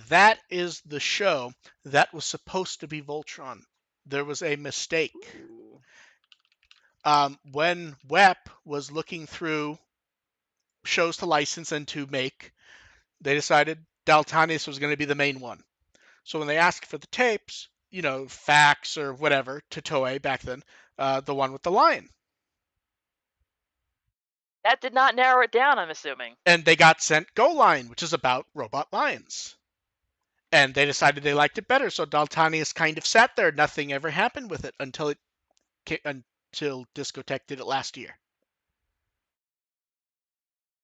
That is the show that was supposed to be Voltron. There was a mistake. Ooh. When WEP was looking through shows to license and to make, they decided Daltanius was going to be the main one. So when they asked for the tapes, fax or whatever to Toei back then, the one with the lion. That did not narrow it down, I'm assuming. And they got sent Go Line, which is about robot lions. And they decided they liked it better, so Daltanius kind of sat there. Nothing ever happened with it until Discotech did it last year.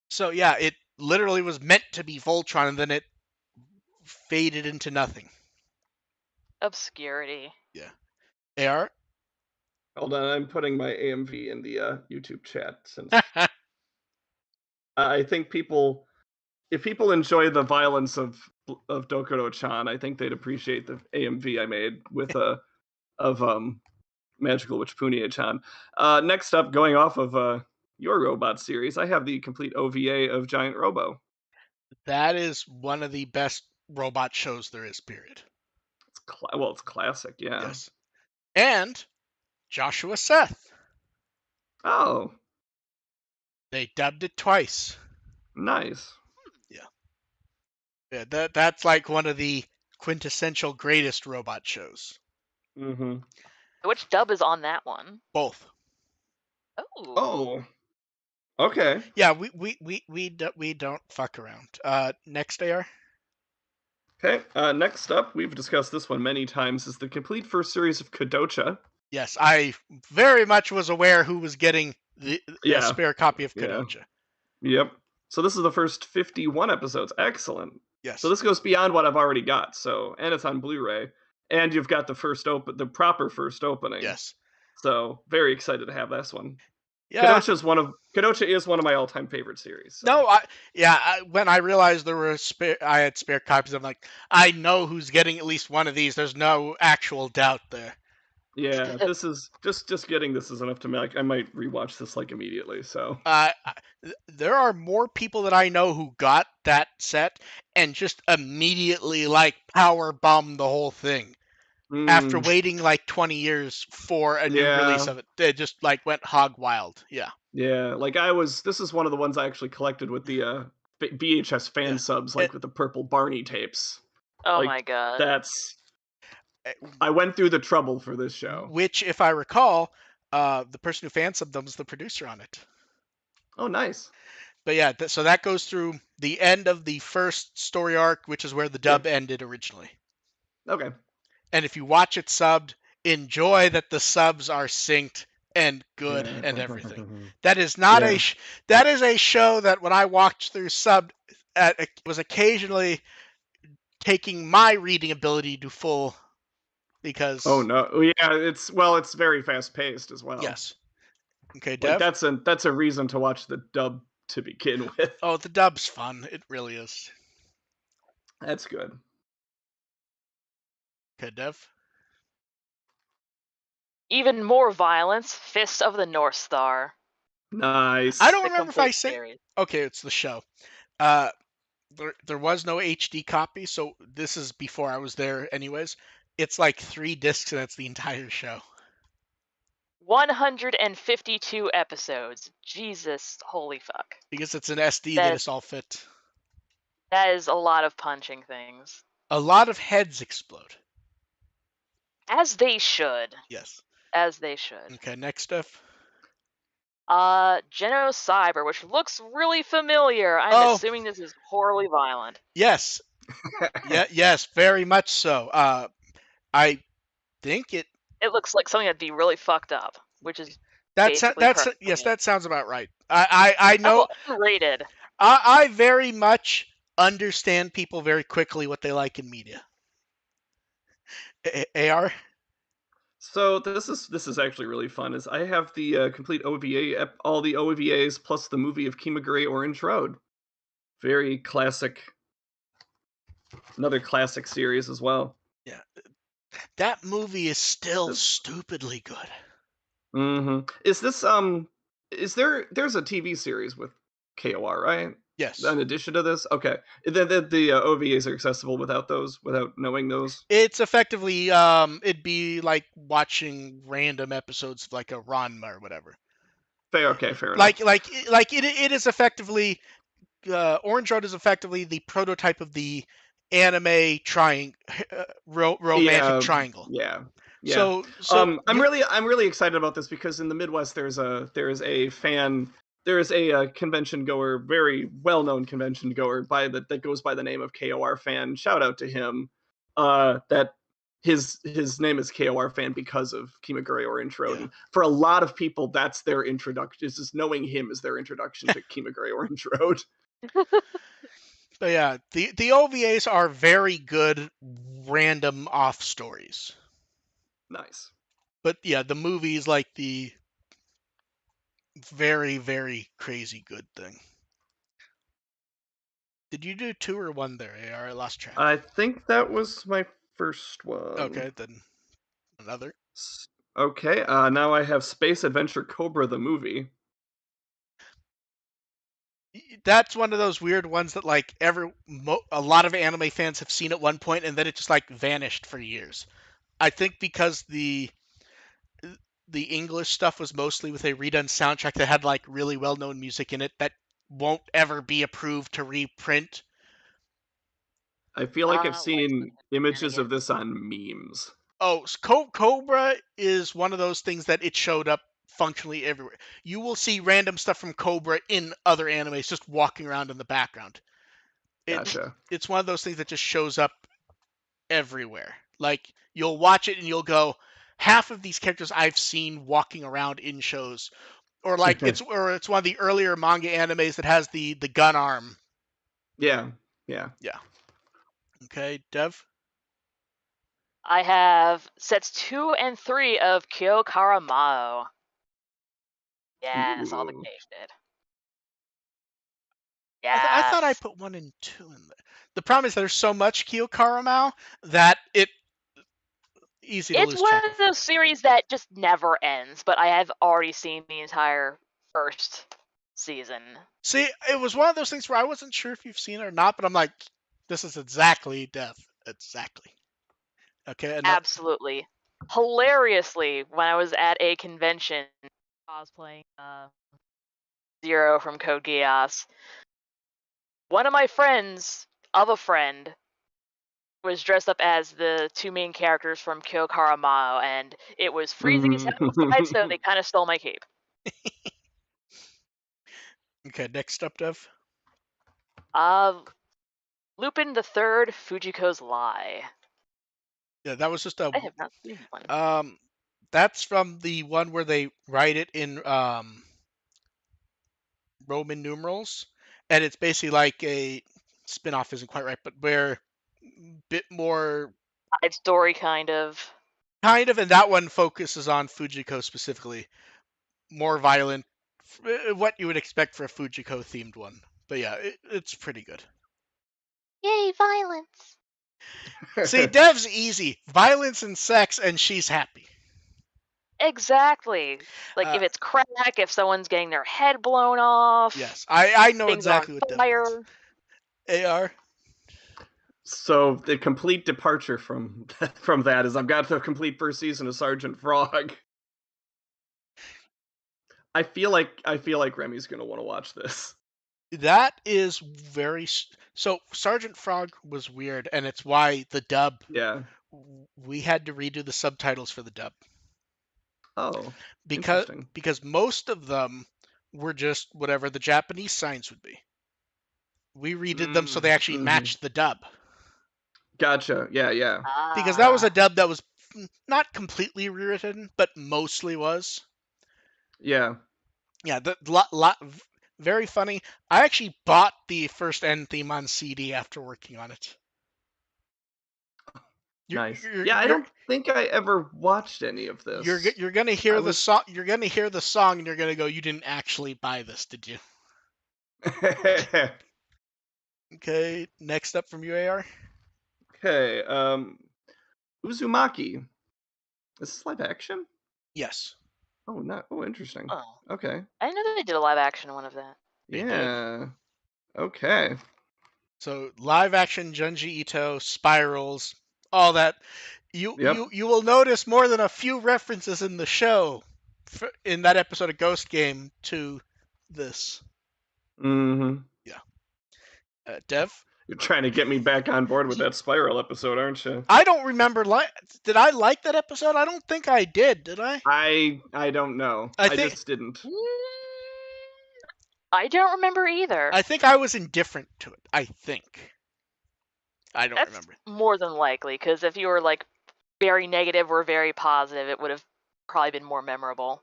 So yeah, it literally was meant to be Voltron, and then it faded into nothing. Obscurity. Yeah. AR? Hold on, I'm putting my AMV in the YouTube chat since I think if people enjoy the violence of Dokuro-chan, I think they'd appreciate the AMV I made with of Magical Witch Punia-chan. Next up, going off of your robot series, I have the complete OVA of Giant Robo. That is one of the best robot shows there is, period. It's classic, yeah. Yes. And Joshua Seth. Oh, They dubbed it twice. nice. Yeah, that's like one of the quintessential greatest robot shows. Mm-hmm. Which dub is on that one? Both. Oh. Oh, okay. Yeah, we don't fuck around. Next AR. Okay, next up, we've discussed this one many times, is the complete first series of Kadocha. Yes, I very much was aware who was getting the spare copy of Kadocha. Yep. So this is the first 51 episodes. Excellent. Yes. So this goes beyond what I've already got. And it's on Blu-ray, and you've got the proper first opening. Yes. So very excited to have this one. Yeah. Kadocha is one of my all-time favorite series. So. No, when I realized I had spare copies, I'm like, I know who's getting at least one of these. There's no actual doubt there. Yeah, this is just getting this is enough to me. I might rewatch this immediately. So there are more people that I know who got that set and just immediately power bombed the whole thing after waiting 20 years for a new release of it. They just went hog wild. Yeah. Yeah, this is one of the ones I actually collected with the VHS fan subs, with the purple Barney tapes. Oh my god. I went through the trouble for this show. Which, if I recall, the person who fan subbed them was the producer on it. Oh, nice. But yeah, so that goes through the end of the first story arc, which is where the dub ended originally. Okay. And if you watch it subbed, enjoy that the subs are synced and good and everything. That is not that is a show that when I watched through subbed, it was occasionally taking my reading ability to full. Because oh no, yeah, it's very fast paced as well. Yes. Okay, Dev. That's a reason to watch the dub to begin with. Oh, the dub's fun. It really is. That's good. Okay, Dev. Even more violence. Fist of the North Star. Nice. I don't remember if I say. Okay, it's the show. There was no HD copy, so this is before I was there anyways. It's 3 discs and it's the entire show. 152 episodes. Jesus, holy fuck. Because it's an SD that is all fit. That is a lot of punching things. A lot of heads explode. As they should. Yes. As they should. Okay, next stuff. Geno Cyber, which looks really familiar. I'm assuming this is horribly violent. Yes. Yes, very much so. I think it looks like something that'd be really fucked up, which is that's yes, that sounds about right. I know. Unrated. I very much understand people very quickly what they like in media. AR. So this is actually really fun. Is I have the complete OVA, all the OVAs plus the movie of Kimagure Orange Road. Very classic, another classic series as well. Yeah, that movie is still This, stupidly good. Is this is there's a TV series with KOR, right? Yes, In addition to this, okay. The OVAs are accessible without those, without knowing those. it's effectively it'd be like watching random episodes of like a Ranma or whatever. Fair, okay, fair enough. It is effectively Orange Road is effectively the prototype of the anime romantic Yeah, triangle. yeah, yeah. So I'm you really excited about this because in the Midwest there is a convention goer, very well known convention goer that goes by the name of KOR fan. Shout out to him. That his name is KOR fan because of Kimagure Orange Road, yeah. and for a lot of people, that's their introduction. Is just knowing him is their introduction to Kimagure Orange Road. But yeah, the OVAs are very good random off stories. Nice. But yeah, the movie's like the very, very crazy good thing. Did you do 2 or 1 there, AR? I lost track. I think that was my first one. Okay, then another. Okay, now I have Space Adventure Cobra the movie. That's one of those weird ones that like a lot of anime fans have seen at one point and then it just like vanished for years. I think because the English stuff was mostly with a redone soundtrack that had like really well-known music in it that won't ever be approved to reprint. I feel like I've Licensing seen images of shenanigans. this on memes. Oh, Cobra is one of those things that it showed up functionally everywhere. You will see random stuff from Cobra in other animes just walking around in the background. It Gotcha. it's one of those things that just shows up everywhere. Like you'll watch it and you'll go, half of these characters I've seen walking around in shows, or like it's one of the earlier manga animes that has the gun arm. Yeah, yeah. Yeah. Okay, Dev. I have sets 2 and 3 of Kyo Karamao. Yes, all the Ooh. cake did. I thought I Yes. put 1 and 2 in there. The problem is there's so much Kyokaramau that it easy to It's lose one track of of. those series that just never ends, but I have already seen the entire first season. See, it was one of those things where I wasn't sure if you've seen it or not, but I'm like, this is exactly Dev. Exactly. Okay, and Absolutely. Hilariously, when I was at a convention cosplaying Zero from Code Geass, one of my friends of a friend was dressed up as the 2 main characters from Kyo Karamao, and it was freezing as hell outside, so they kind of stole my cape. okay, next up, Dev. Uh, Lupin the Third, Fujiko's Lie. Yeah, that was just a I have not seen one. that's from the one where they write it in Roman numerals, and it's basically like a spin-off isn't quite right, but where bit more Side story, kind of. kind of, and that one focuses on Fujiko specifically. More violent, what you would expect for a Fujiko themed one. But yeah, it's pretty good. Yay, violence! See, Dev's easy. Violence and sex, and she's happy. Exactly. Like Uh, if it's crack, if someone's getting their head blown off, yes, I know things are on exactly what Dev means. fire. AR. So the complete departure from from that is I've got the complete first season of Sergeant Frog. I feel like Remy's gonna want to watch this. That is very. So Sergeant Frog was weird, and it's why the dub. Yeah. We had to redo the subtitles for the dub Oh, because interesting. because most of them were just whatever the Japanese signs would be. We redid them so they actually Mm-hmm. matched the dub. Gotcha. Yeah, yeah, Because that was a Ah. dub that was not completely rewritten, but mostly was. yeah. Yeah, very funny. I actually bought the first end theme on CD after working on it. Nice. You're Yeah, I you're don't think I ever watched any of this. you're gonna I hear the was song. You're gonna hear the song, and you're gonna go, "You didn't actually buy this, did you?" Okay. Next up from UAR. Okay, Uzumaki. Is this live action? Yes, Oh, not. Oh, interesting. Oh, Okay. I didn't know that they did a live action one of that. they did. Yeah. Okay. So live action Junji Ito, spirals, all that. You Yep. you you will notice more than a few references in the show, in that episode of Ghost Game to this. Mm-hmm. Yeah. Dev. You're trying to get me back on board with that Spiral episode, aren't you? I don't remember. Did I like that episode? I don't think I did. Did I? I don't know. I I think just didn't. I don't remember either. I think I was indifferent to it. I think. I don't That's remember. more than likely, because if you were like very negative or very positive, it would have probably been more memorable.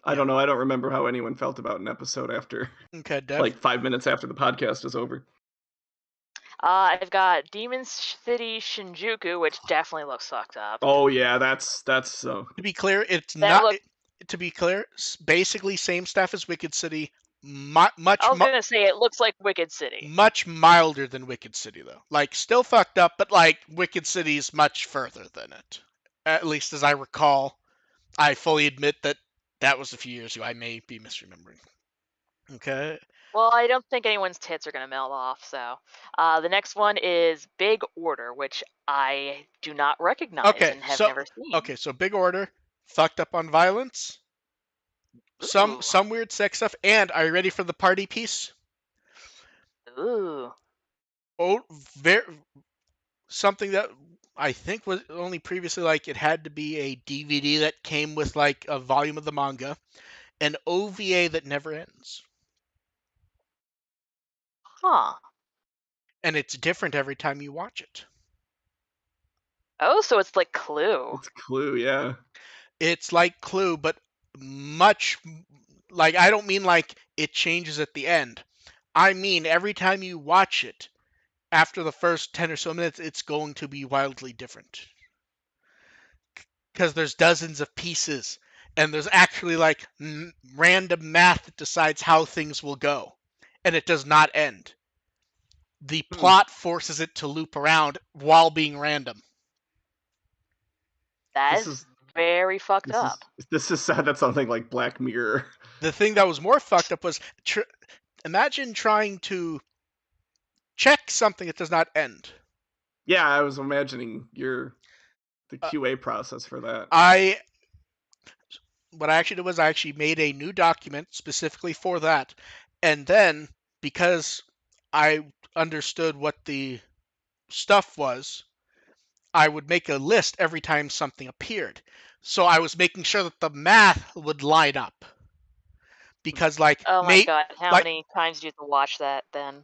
I don't know. I don't remember how anyone felt about an episode after Okay, Dev. like 5 minutes after the podcast is over. I've got Demon City Shinjuku, which definitely looks fucked up. Oh yeah, that's so. To be clear, it's That not. look. To be clear, basically same stuff as Wicked City. Much I was gonna say it looks like Wicked City. much milder than Wicked City, though. Like, still fucked up, but like Wicked City's much further than it. At least as I recall. I fully admit that that was a few years ago. I may be misremembering. Okay. Well, I don't think anyone's tits are gonna melt off. So, the next one is Big Order, which I do not recognize Okay. and have never seen. So big order, fucked up on violence, Ooh. some weird sex stuff, and are you ready for the party piece? Ooh. Oh, very something that I think was only previously, like, it had to be a DVD that came with like a volume of the manga, an OVA that never ends, Huh. and it's different every time you watch it. Oh, so it's like Clue. It's Clue, yeah. It's like Clue, but much, like, I don't mean like it changes at the end. I mean every time you watch it, after the first 10 or so minutes, it's going to be wildly different. Because there's dozens of pieces, and there's actually like random math that decides how things will go, and it does not end. The plot forces it to loop around while being random. That This is is very fucked up. This is sounded something like Black Mirror. The thing that was more fucked up was imagine trying to check something that does not end. Yeah, I was imagining the QA process for that. What I actually did was I actually made a new document specifically for that, and then because I understood what the stuff was, I would make a list every time something appeared. So I was making sure that the math would line up. Because Oh my god, how many times do you have to watch that then?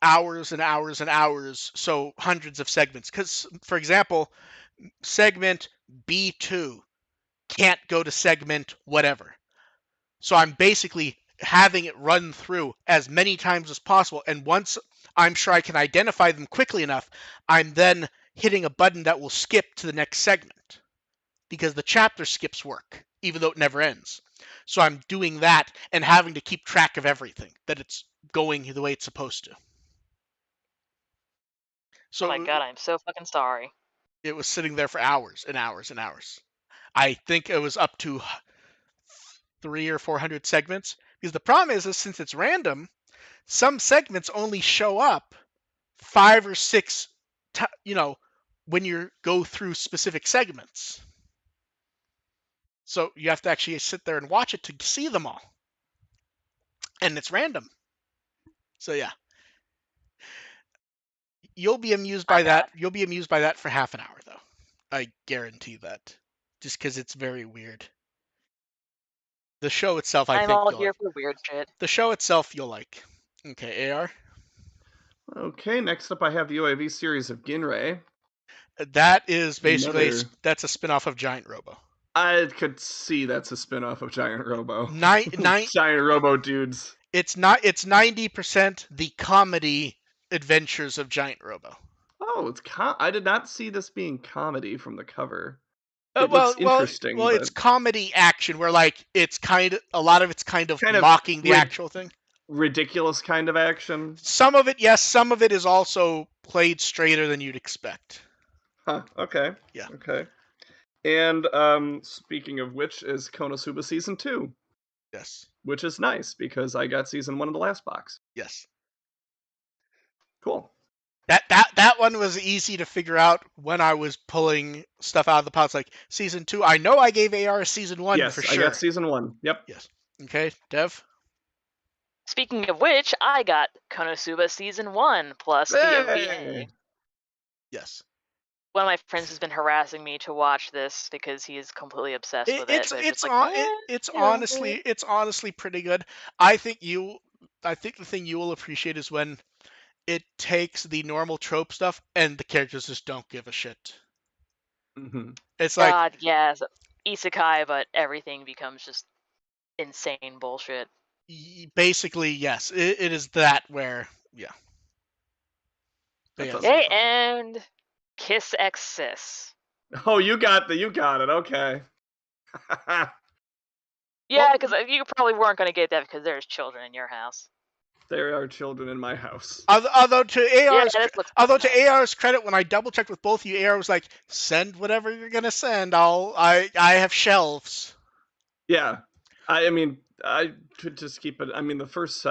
Hours and hours and hours, so hundreds of segments. Because, for example, segment B2 can't go to segment whatever. So I'm basically having it run through as many times as possible, and once I'm sure I can identify them quickly enough, I'm then hitting a button that will skip to the next segment, because the chapter skips work, even though it never ends. So I'm doing that and having to keep track of everything, that it's going the way it's supposed to. So Oh my god, I'm so fucking sorry. it was sitting there for hours and hours and hours. I think it was up to 300 or 400 segments. Because the problem is since it's random, some segments only show up 5 or 6, when you go through specific segments. So you have to actually sit there and watch it to see them all. And it's random. So yeah. You'll be amused by that. You'll be amused by that for half an hour, though. I guarantee that. Just because it's very weird. The show itself, I think I'm all you'll here like. for weird shit. The show itself, you'll like. Okay, AR? Okay, next up I have the OAV series of Ginrei. That is basically, that's a spin-off of Giant Robo. I could see that's a spin-off of Giant Robo. Giant Robo dudes. It's 90% the comedy adventures of Giant Robo. Oh, Oh, I did not see this being comedy from the cover. It looks Well, interesting, it's but comedy action where like it's kind of a lot of it's kind of kind of mocking the actual thing. ridiculous kind of action. Some of it, yes. Some of it is also played straighter than you'd expect. Huh. Okay. Yeah. Okay. And speaking of which, is Konosuba season 2, Yes. which is nice because I got season 1 in the last box. Yes. Cool. That one was easy to figure out when I was pulling stuff out of the pots. Like season 2, I know I gave AR season 1 for Yes, I got sure. season 1. Yep. Yes. Okay, Dev. Speaking of which, I got Konosuba season 1 plus the OVA. Hey! Yes. One of my friends has been harassing me to watch this because he is completely obsessed with it. It's But it's just it's like, on it's you know, eh. honestly pretty good. I think the thing you will appreciate is when it takes the normal trope stuff and the characters just don't give a shit. Mhm. It's like God, yes, isekai, but everything becomes just insane bullshit. basically yes, it is that where yeah. But That yes. does sound Okay, fun. and Kiss X Sis. Oh, you got it. Okay. Yeah, Well, because you probably weren't going to get that because there's children in your house. there are children in my house. Although Yeah, this looks fun enough. to AR's credit, when I double checked with both of you, AR was like, "Send whatever you're gonna send. I have shelves." Yeah. I mean, I could just keep it. I mean, the first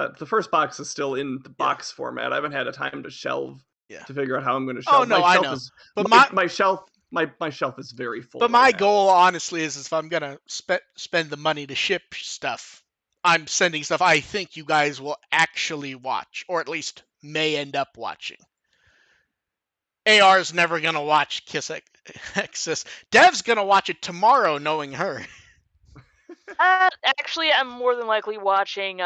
box is still in the Yeah. box format. I haven't had a time to shelve Yeah. to figure out how I'm going to Oh shelve. no, My I shelf know. is But my shelf. My shelf is very full but right my now. goal, honestly, is if I'm gonna spend the money to ship stuff, I'm sending stuff I think you guys will actually watch, or at least may end up watching. AR's never gonna watch Kiss Exis. Dev's gonna watch it tomorrow, knowing her. Actually, I'm more than likely watching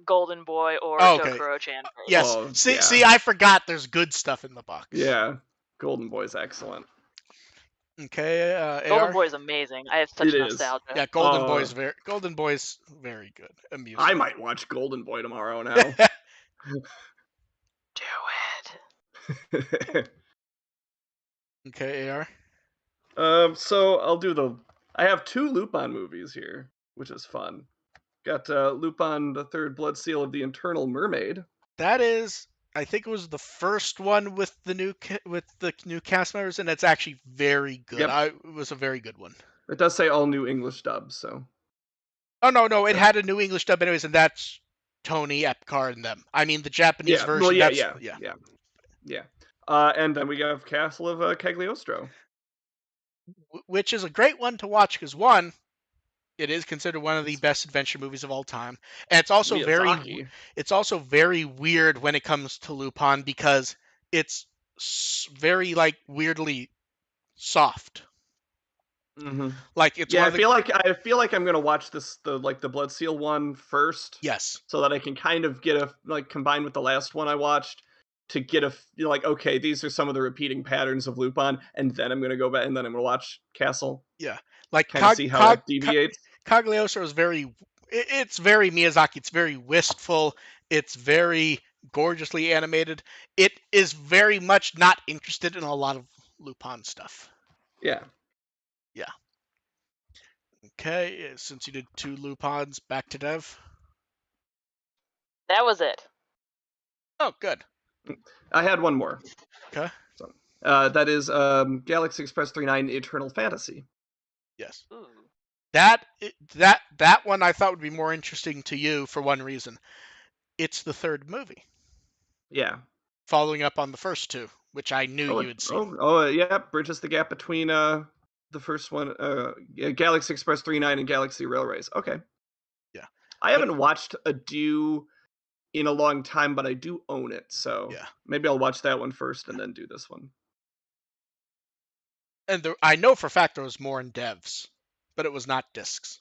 Golden Boy or Oh, okay. Tokoro-chan first. Yes. Oh, See, yeah. see, I forgot there's good stuff in the box. Yeah. Golden Boy's excellent. Okay, Golden AR. Boy is amazing. I have such It is. nostalgia. Yeah, Golden Boy's very good. Amusing. I might watch Golden Boy tomorrow now. Do it. Okay, AR. So I'll do I have 2 Lupin movies here, which is fun. Got Lupin the Third Blood Seal of the Eternal Mermaid. That is, I think it was the first one with the new cast members, and it's actually very good. Yep. It was a very good one. It does say all new English dubs, so. Oh no, it had a new English dub anyways, and that's Tony Epcar and them. I mean the Japanese Yeah, version. well, Yeah. And then we have Castle of Cagliostro. Which is a great one to watch because one, it is considered one of the best adventure movies of all time, and it's also Miyazaki. very weird when it comes to Lupin because it's very like weirdly soft. Mm-hmm. Like it's Yeah, one of the I feel like I'm gonna watch the Blood Seal one first. yes. So that I can kind of get combine with the last one I watched to get okay, these are some of the repeating patterns of Lupin, and then I'm gonna go back and then I'm gonna watch Castle. Yeah, like Kind of see how that deviates. Cagliostro is it's very Miyazaki. It's very wistful. It's very gorgeously animated. It is very much not interested in a lot of Lupin stuff. Yeah. Yeah. Okay, since you did 2 Lupins, back to Dev. That was it. Oh, good. I had one more. Okay. So, that is Galaxy Express 39 Eternal Fantasy. Yes. Ooh. That one I thought would be more interesting to you for one reason. It's the 3rd movie. Yeah. Following up on the first 2, which I knew you had seen. Yeah, bridges the gap between the first one, Galaxy Express 39 and Galaxy Railways. Okay. Yeah. I haven't watched a Due in a long time, but I do own it, so yeah. Maybe I'll watch that one first and then do this one. And I know for a fact there was more in Devs, but it was not discs.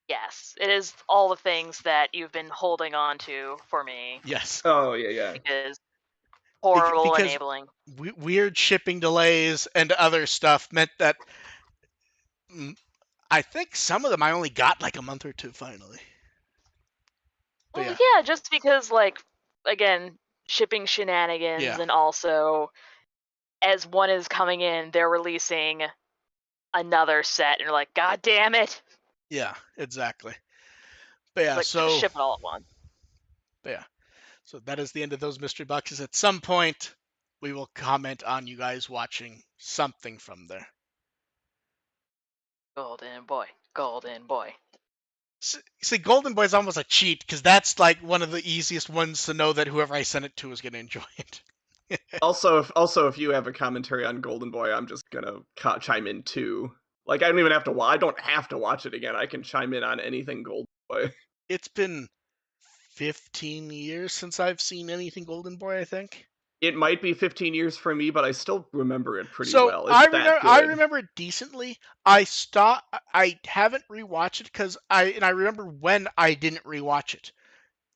Yes, it is all the things that you've been holding on to for me. Yes. Oh, yeah. Because horrible because enabling. Weird shipping delays and other stuff meant that I think some of them I only got like a month or two finally. Well, yeah, just because, like, again, shipping shenanigans, Yeah. and also as one is coming in, they're releasing another set, and you're like, God damn it! Yeah, exactly. But yeah, Like, just so ship it all at once. but yeah. So that is the end of those mystery boxes. At some point, we will comment on you guys watching something from there. Golden boy, golden boy. See, Golden Boy is almost a cheat because that's like one of the easiest ones to know that whoever I send it to is going to enjoy it. Also, if you have a commentary on Golden Boy, I'm just gonna chime in too. Like, I don't even have to. I don't have to watch it again. I can chime in on anything Golden Boy. It's been 15 years since I've seen anything Golden Boy, I think. It might be 15 years for me, but I still remember it pretty So well. It's that I good. remember it decently. I haven't rewatched it because I remember when I didn't rewatch it.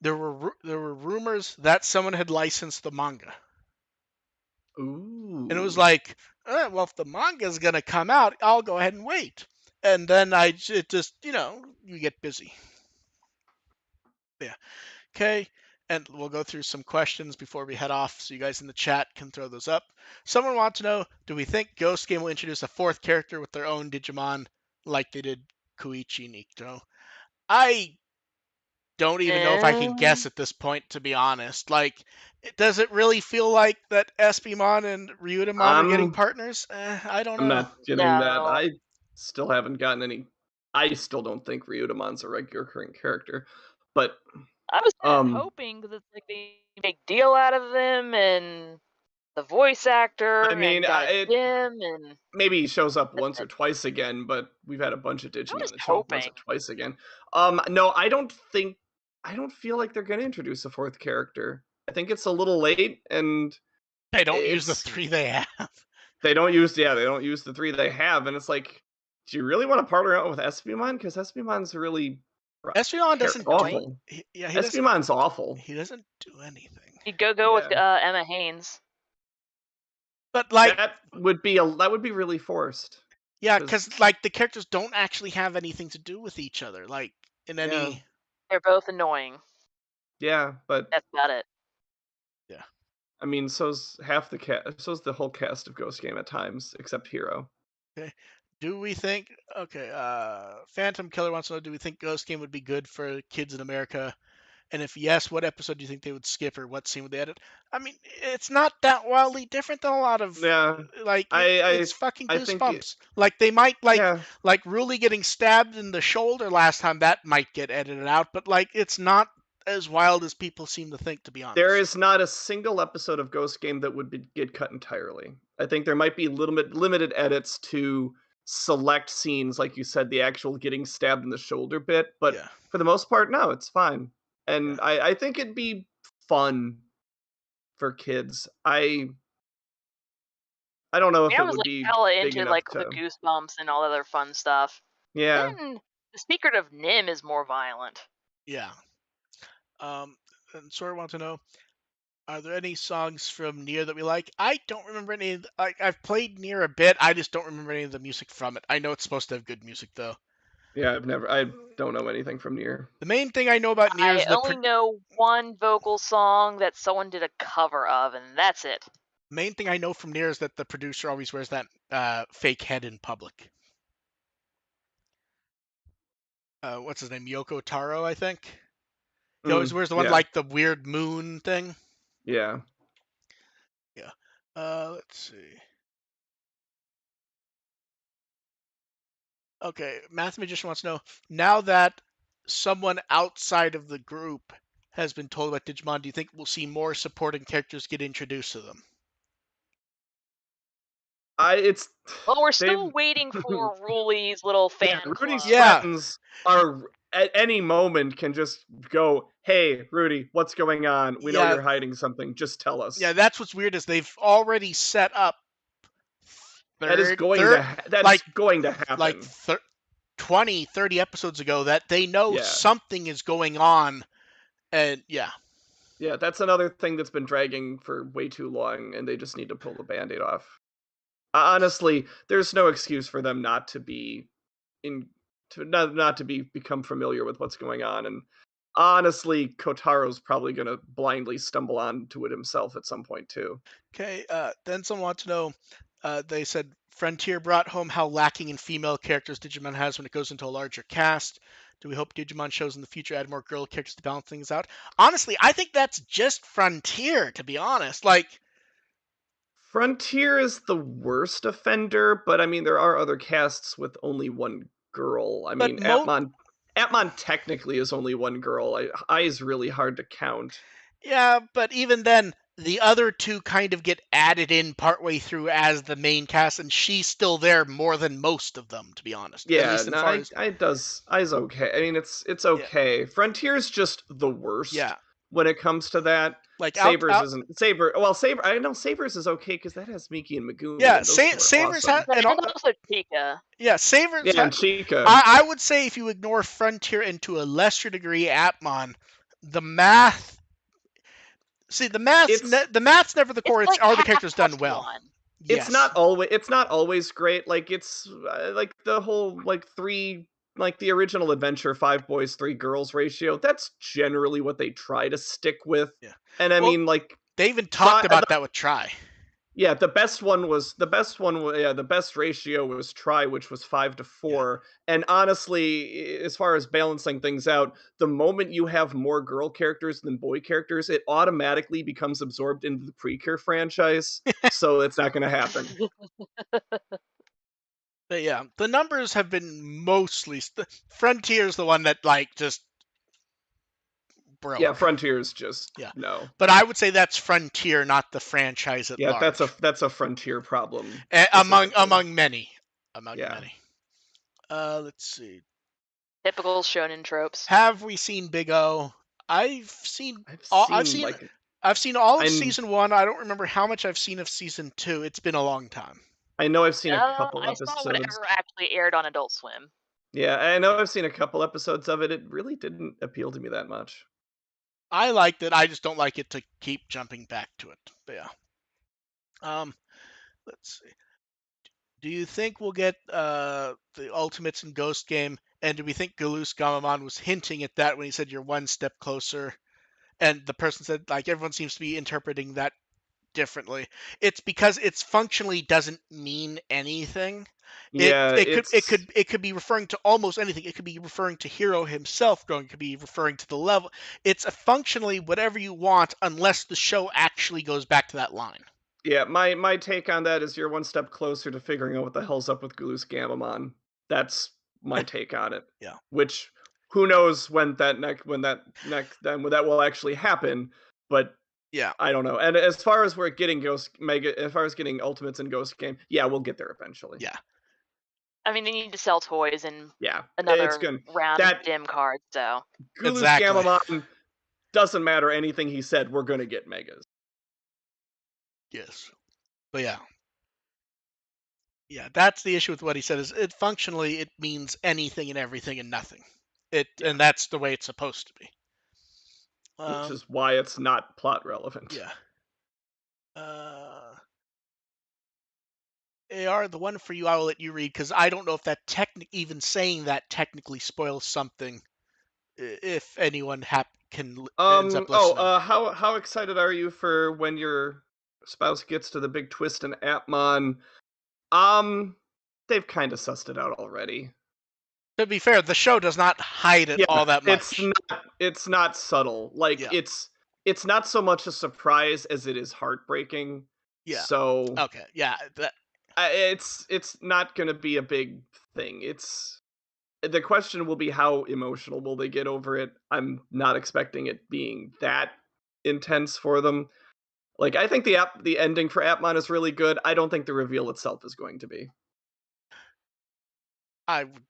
There were rumors that someone had licensed the manga. And it was Ooh. like, well, if the manga's gonna come out, I'll go ahead and wait. And then it just, you get busy. Yeah. Okay. And we'll go through some questions before we head off, so you guys in the chat can throw those up. Someone wants to know: do we think Ghost Game will introduce a fourth character with their own Digimon, like they did Koichi and Ikto? I don't even know if I can Eh, guess at this point, to be honest. Like, does it really feel like that SBmon and Ryutamon are getting I'm partners? I don't I'm know. not getting that. no. I still haven't gotten any. I still don't think Ryudamon's a regular current character, but I was kind of um, hoping because it's like they made a big deal out of them and the voice I actor mean, and got a it gym and maybe he shows up that's once or it. twice again, but we've had a bunch of I was Digimon that show up once hoping. or twice again. No, I don't feel like they're gonna introduce a fourth character. I think it's a little late, and They don't use the it's three they have. they don't use the three they have, and it's like, do you really want to partner out with Espimon? Because Espimon's really SBmon doesn't do. Annoying. awful. Yeah, he doesn't. Espimon's awful. He doesn't do anything. You'd go with Yeah, Emma Haynes. But like, that would be really forced. yeah, Because because like the characters don't actually have anything to do with each other. Like in yeah, any. They're both annoying. but That's about it. Yeah. I mean, so's half the cast. So's the whole cast of Ghost Game at times, except Hero. Okay. Do we think? Okay. Phantom Killer wants to know: do we think Ghost Game would be good for kids in America? And if yes, what episode do you think they would skip, or what scene would they edit? I mean, it's not that wildly different than a lot of Yeah, like I it's fucking I think Goosebumps. Like they might yeah. like Ruli getting stabbed in the shoulder last time, that might get edited out, but like it's not as wild as people seem to think, to be There honest. is not a single episode of Ghost Game that would get cut entirely. I think there might be limited edits to select scenes, like you said, the actual getting stabbed in the shoulder bit. But Yeah, for the most part, no, it's fine. yeah. And I think it'd be fun for kids. I don't know if I it was would like be hella big into enough like the to. Goosebumps and all that other fun stuff. Yeah, Then the Secret of Nim is more violent. Yeah. And Sora wants to know: are there any songs from Nier that we like? I don't remember any. I've played Nier a bit. I just don't remember any of the music from it. I know it's supposed to have good music though. yeah. I don't know anything from Nier. The main thing I know about Nier I is the only know one vocal song that someone did a cover of, and that's it. main thing I know from Nier is that the producer always wears that fake head in public. What's his name? Yoko Taro, I think. He always wears the one Yeah, like the weird moon thing. yeah. Yeah. Let's see. Okay, Math Magician wants to know: now that someone outside of the group has been told about Digimon, do you think we'll see more supporting characters get introduced to them? It's Well, we're they've still waiting for Ruli's little Yeah, fan Rudy's club. Yeah, friends are at any moment can just go, "Hey, Rudy, what's going on? We know yeah, you're hiding something. Just tell yeah. us." That's what's weird is they've already set up That is third, going to third, that like is going to like happen. 20, 30 episodes ago that they know Yeah. something is going on, and yeah, Yeah, that's another thing that's been dragging for way too long, and they just need to pull the band-aid off. Honestly, there's no excuse for them not to be in to not to be become familiar with what's going on, and honestly, Kotaro's probably gonna blindly stumble onto it himself at some point too. Okay, then someone wants to know. They said Frontier brought home how lacking in female characters Digimon has when it goes into a larger cast. Do we hope Digimon shows in the future add more girl characters to balance things out? Honestly, I think that's just Frontier, to be honest. Like, Frontier is the worst offender, but I mean there are other casts with only one girl. I but mean Atmon technically is only one girl. I is really hard to count. yeah, but even then, the other two kind of get added in partway through as the main cast, and she's still there more than most of them, to be honest. At Yeah, least as no, far as I's okay. I mean it's yeah, okay. Frontier's just the worst yeah. when it comes to that. Like Sabers isn't Saber. Well, Saber. I know Sabers is okay because that has Miki and Megumi, yeah, and those two are Savers has awesome. And also Chica. yeah, Savers. Yeah, and Chica. I would say if you ignore Frontier and to a lesser degree Atmon, the math. See, It's the math's never the core. It's It's like are the half characters plus done well? one. Yes. it's not always great. Like it's like the whole like three like the original adventure 5 boys 3 girls ratio. That's generally what they try to stick with. Yeah. And I Well, mean like they even try talked about that with Try. yeah, the best ratio was Try, which was 5 to 4. And honestly, as far as balancing things out, the moment you have more girl characters than boy characters, it automatically becomes absorbed into the Precure franchise. So it's not going to happen. But yeah, the numbers have been mostly Frontier's the one that like just broke. Yeah, Frontier's just Yeah. no. But I would say that's Frontier, not the franchise at Yeah, large. that's a Frontier problem. Among many. Among Yeah. many. Let's see. Typical shonen tropes. Have we seen Big O? I've seen I've seen all of I'm season 1. I don't remember how much I've seen of season 2. It's been a long time. I know I've seen a couple I saw episodes. whatever actually aired on Adult Swim. Yeah, I know I've seen a couple episodes of it. It really didn't appeal to me that much. I liked it. I just don't like it to keep jumping back to it. But yeah. Let's see. Do you think we'll get the Ultimates and Ghost Game? And do we think Galus Gamamon was hinting at that when he said you're one step closer? And the person said like everyone seems to be interpreting that differently. It's because it's functionally doesn't mean anything. Yeah, It could be referring to almost anything. It could be referring to Hero himself growing. It could be referring to the level. It's a functionally whatever you want unless the show actually goes back to that line. yeah. My take on that is you're one step closer to figuring out what the hell's up with Galus Gamamon. That's my take on it. Yeah. Which who knows when that will actually happen, but Yeah. I don't know. And as far as we're getting as far as getting Ultimates and Ghost Game, yeah, we'll get there eventually. Yeah. I mean, they need to sell toys and Yeah, another it's good. round of dim cards, so. Galus Exactly. Gamamon doesn't matter anything he said. We're gonna get megas. Yes. But yeah. Yeah, that's the issue with what he said is it functionally it means anything and everything and nothing. And that's the way it's supposed to be. Which is why it's not plot relevant. Yeah. AR, the one for you, I will let you read because I don't know if that even saying that technically spoils something. If anyone ends up listening. How excited are you for when your spouse gets to the big twist in Atmon? They've kind of sussed it out already. To be fair, the show does not hide it all that much. It's not subtle. Like it's not so much a surprise as it is heartbreaking. Yeah. So okay. Yeah. It's not gonna be a big thing. The question will be how emotional will they get over it. I'm not expecting it being that intense for them. Like I think the ending for Atmon is really good. I don't think the reveal itself is going to be. I would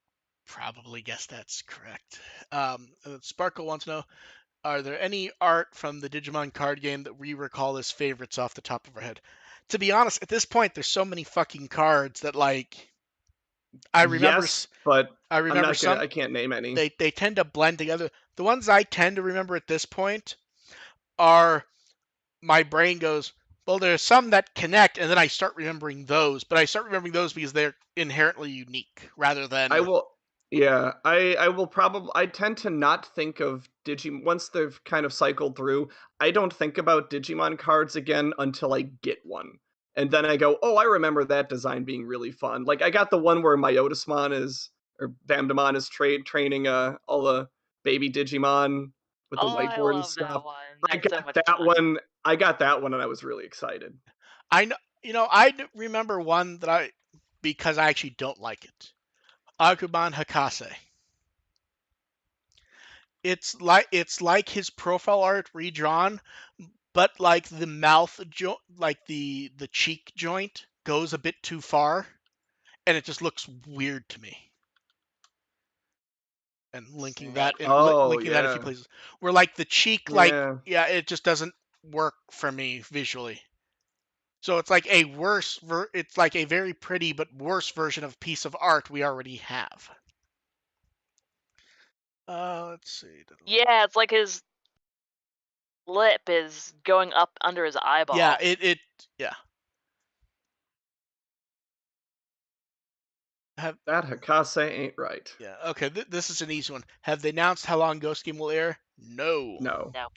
probably guess that's correct. Sparkle wants to know: are there any art from the Digimon card game that we recall as favorites off the top of our head? To be honest, at this point, there's so many fucking cards that like I remember. Yes, but I remember some. I can't name any. They tend to blend together. The ones I tend to remember at this point are my brain goes, well, there's some that connect, and then I start remembering those. But I start remembering those because they're inherently unique, rather than Yeah, I will probably I tend to not think of Digimon once they've kind of cycled through, I don't think about Digimon cards again until I get one. And then I go, "Oh, I remember that design being really fun." Like, I got the one where Myotismon is or Vamdemon is training, all the baby Digimon with the Oh, I whiteboard and love stuff. that one. I That's so got much that fun. one I got that one and I was really excited. I know, remember one that because I actually don't like it. Agumon Hakase. It's like his profile art redrawn, but like the like the cheek joint goes a bit too far, and it just looks weird to me. And Snake. Oh, linking that a few yeah. places where like the cheek, like, Yeah. yeah, it just doesn't work for me visually. So it's like it's like a very pretty but worse version of piece of art we already have. Let's see. Yeah, it's like his lip is going up under his Yeah, eyeball. yeah. Have That Hakase ain't right. Yeah, okay. This is an easy one. Have they announced how long Ghost Game will air? No. No. No.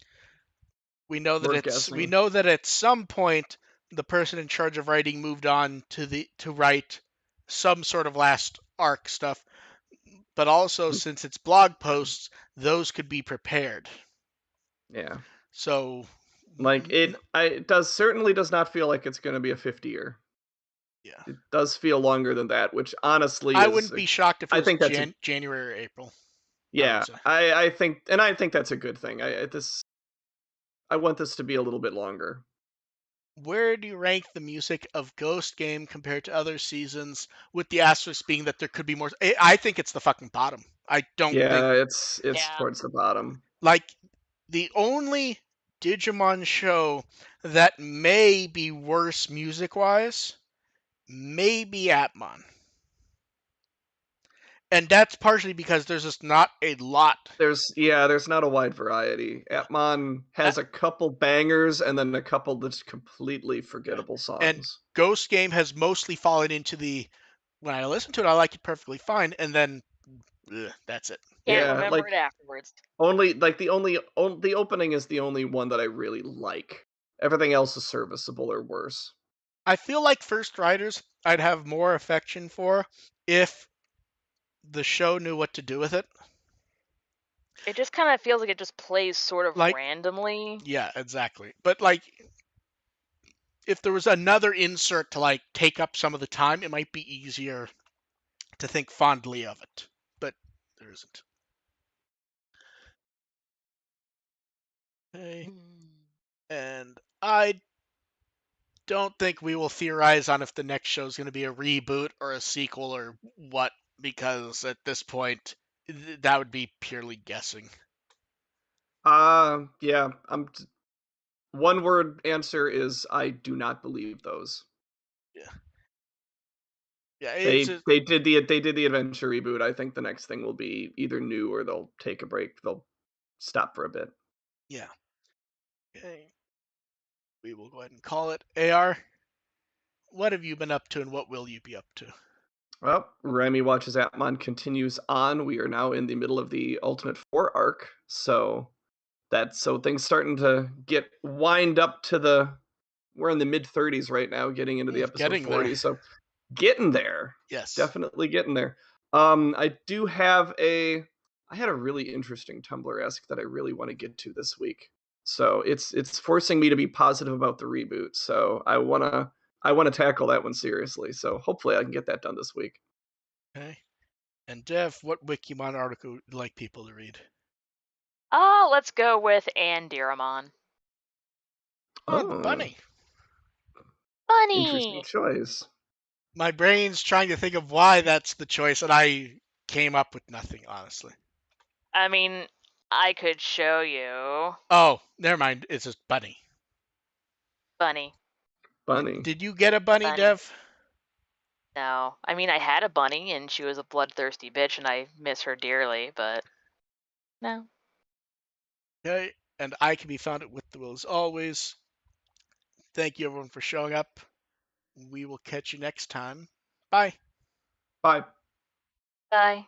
We're We guessing. know that at some point the person in charge of writing moved on to write some sort of last arc stuff, but also since it's blog posts, those could be prepared. Yeah. So, Like it does certainly does not feel like it's going to be a 50-year. yeah. It does feel longer than that, which honestly I is wouldn't be shocked if it I was think that's a January or April, I would yeah, say. I think and I think that's a good thing. I want this to be a little bit longer. Where do you rank the music of Ghost Game compared to other seasons? With the asterisk being that there could be more. I think it's the fucking bottom. I don't think, Yeah, it's Yeah. towards the bottom. like, the only Digimon show that may be worse music wise may be Atmon, and that's partially because there's just not a lot. There's not a wide variety. Yeah, Atmon uh, has a couple bangers and then a couple that's completely yeah. forgettable And songs. Ghost Game has mostly fallen into the when I listen to it, I like it perfectly fine, and then that's it. Can't Yeah, remember it like afterwards. only like the opening is the only one that I really like. Everything else is serviceable or worse. I feel like First Riders I'd have more affection for if the show knew what to do with it. It just kind of feels like it just plays sort of Like, randomly. yeah, exactly. But like, if there was another insert to like take up some of the time, it might be easier to think fondly of it. But there isn't. Okay. Hmm. And I don't think we will theorize on if the next show is going to be a reboot or a sequel or what, because at this point, that would be purely guessing. Yeah, one word answer is I do not believe those. Yeah. Yeah, it's just, They did the adventure reboot. I think the next thing will be either new or they'll take a break. They'll stop for a bit. yeah. Okay. We will go ahead and call it. AR, what have you been up to and what will you be up to? Well, Remy Watches Atmon continues on. We are now in the middle of the Ultimate Four arc, so things starting to get wind up to the we're in the mid 30s right now, getting into the episode Getting there. 40. So getting there. Yes. Definitely getting there. I do have I had a really interesting Tumblr ask that I really want to get to this week. So it's forcing me to be positive about the reboot. So I wanna tackle that one seriously. So hopefully I can get that done this week. Okay. And Dev, what Wikimon article would you like people to read? Let's go with Andiramon. Oh, the Oh, bunny. interesting Bunny! choice. My brain's trying to think of why that's the choice, and I came up with nothing, honestly. I mean, I could show you. Oh, never mind. It's just bunny. Bunny. Bunny. Did you get a bunny, Bunny. Dev? No. I mean, I had a bunny and she was a bloodthirsty bitch and I miss her dearly, but no. Okay. And I can be found at With the Will as always. Thank you, everyone, for showing up. We will catch you next time. Bye. Bye. Bye.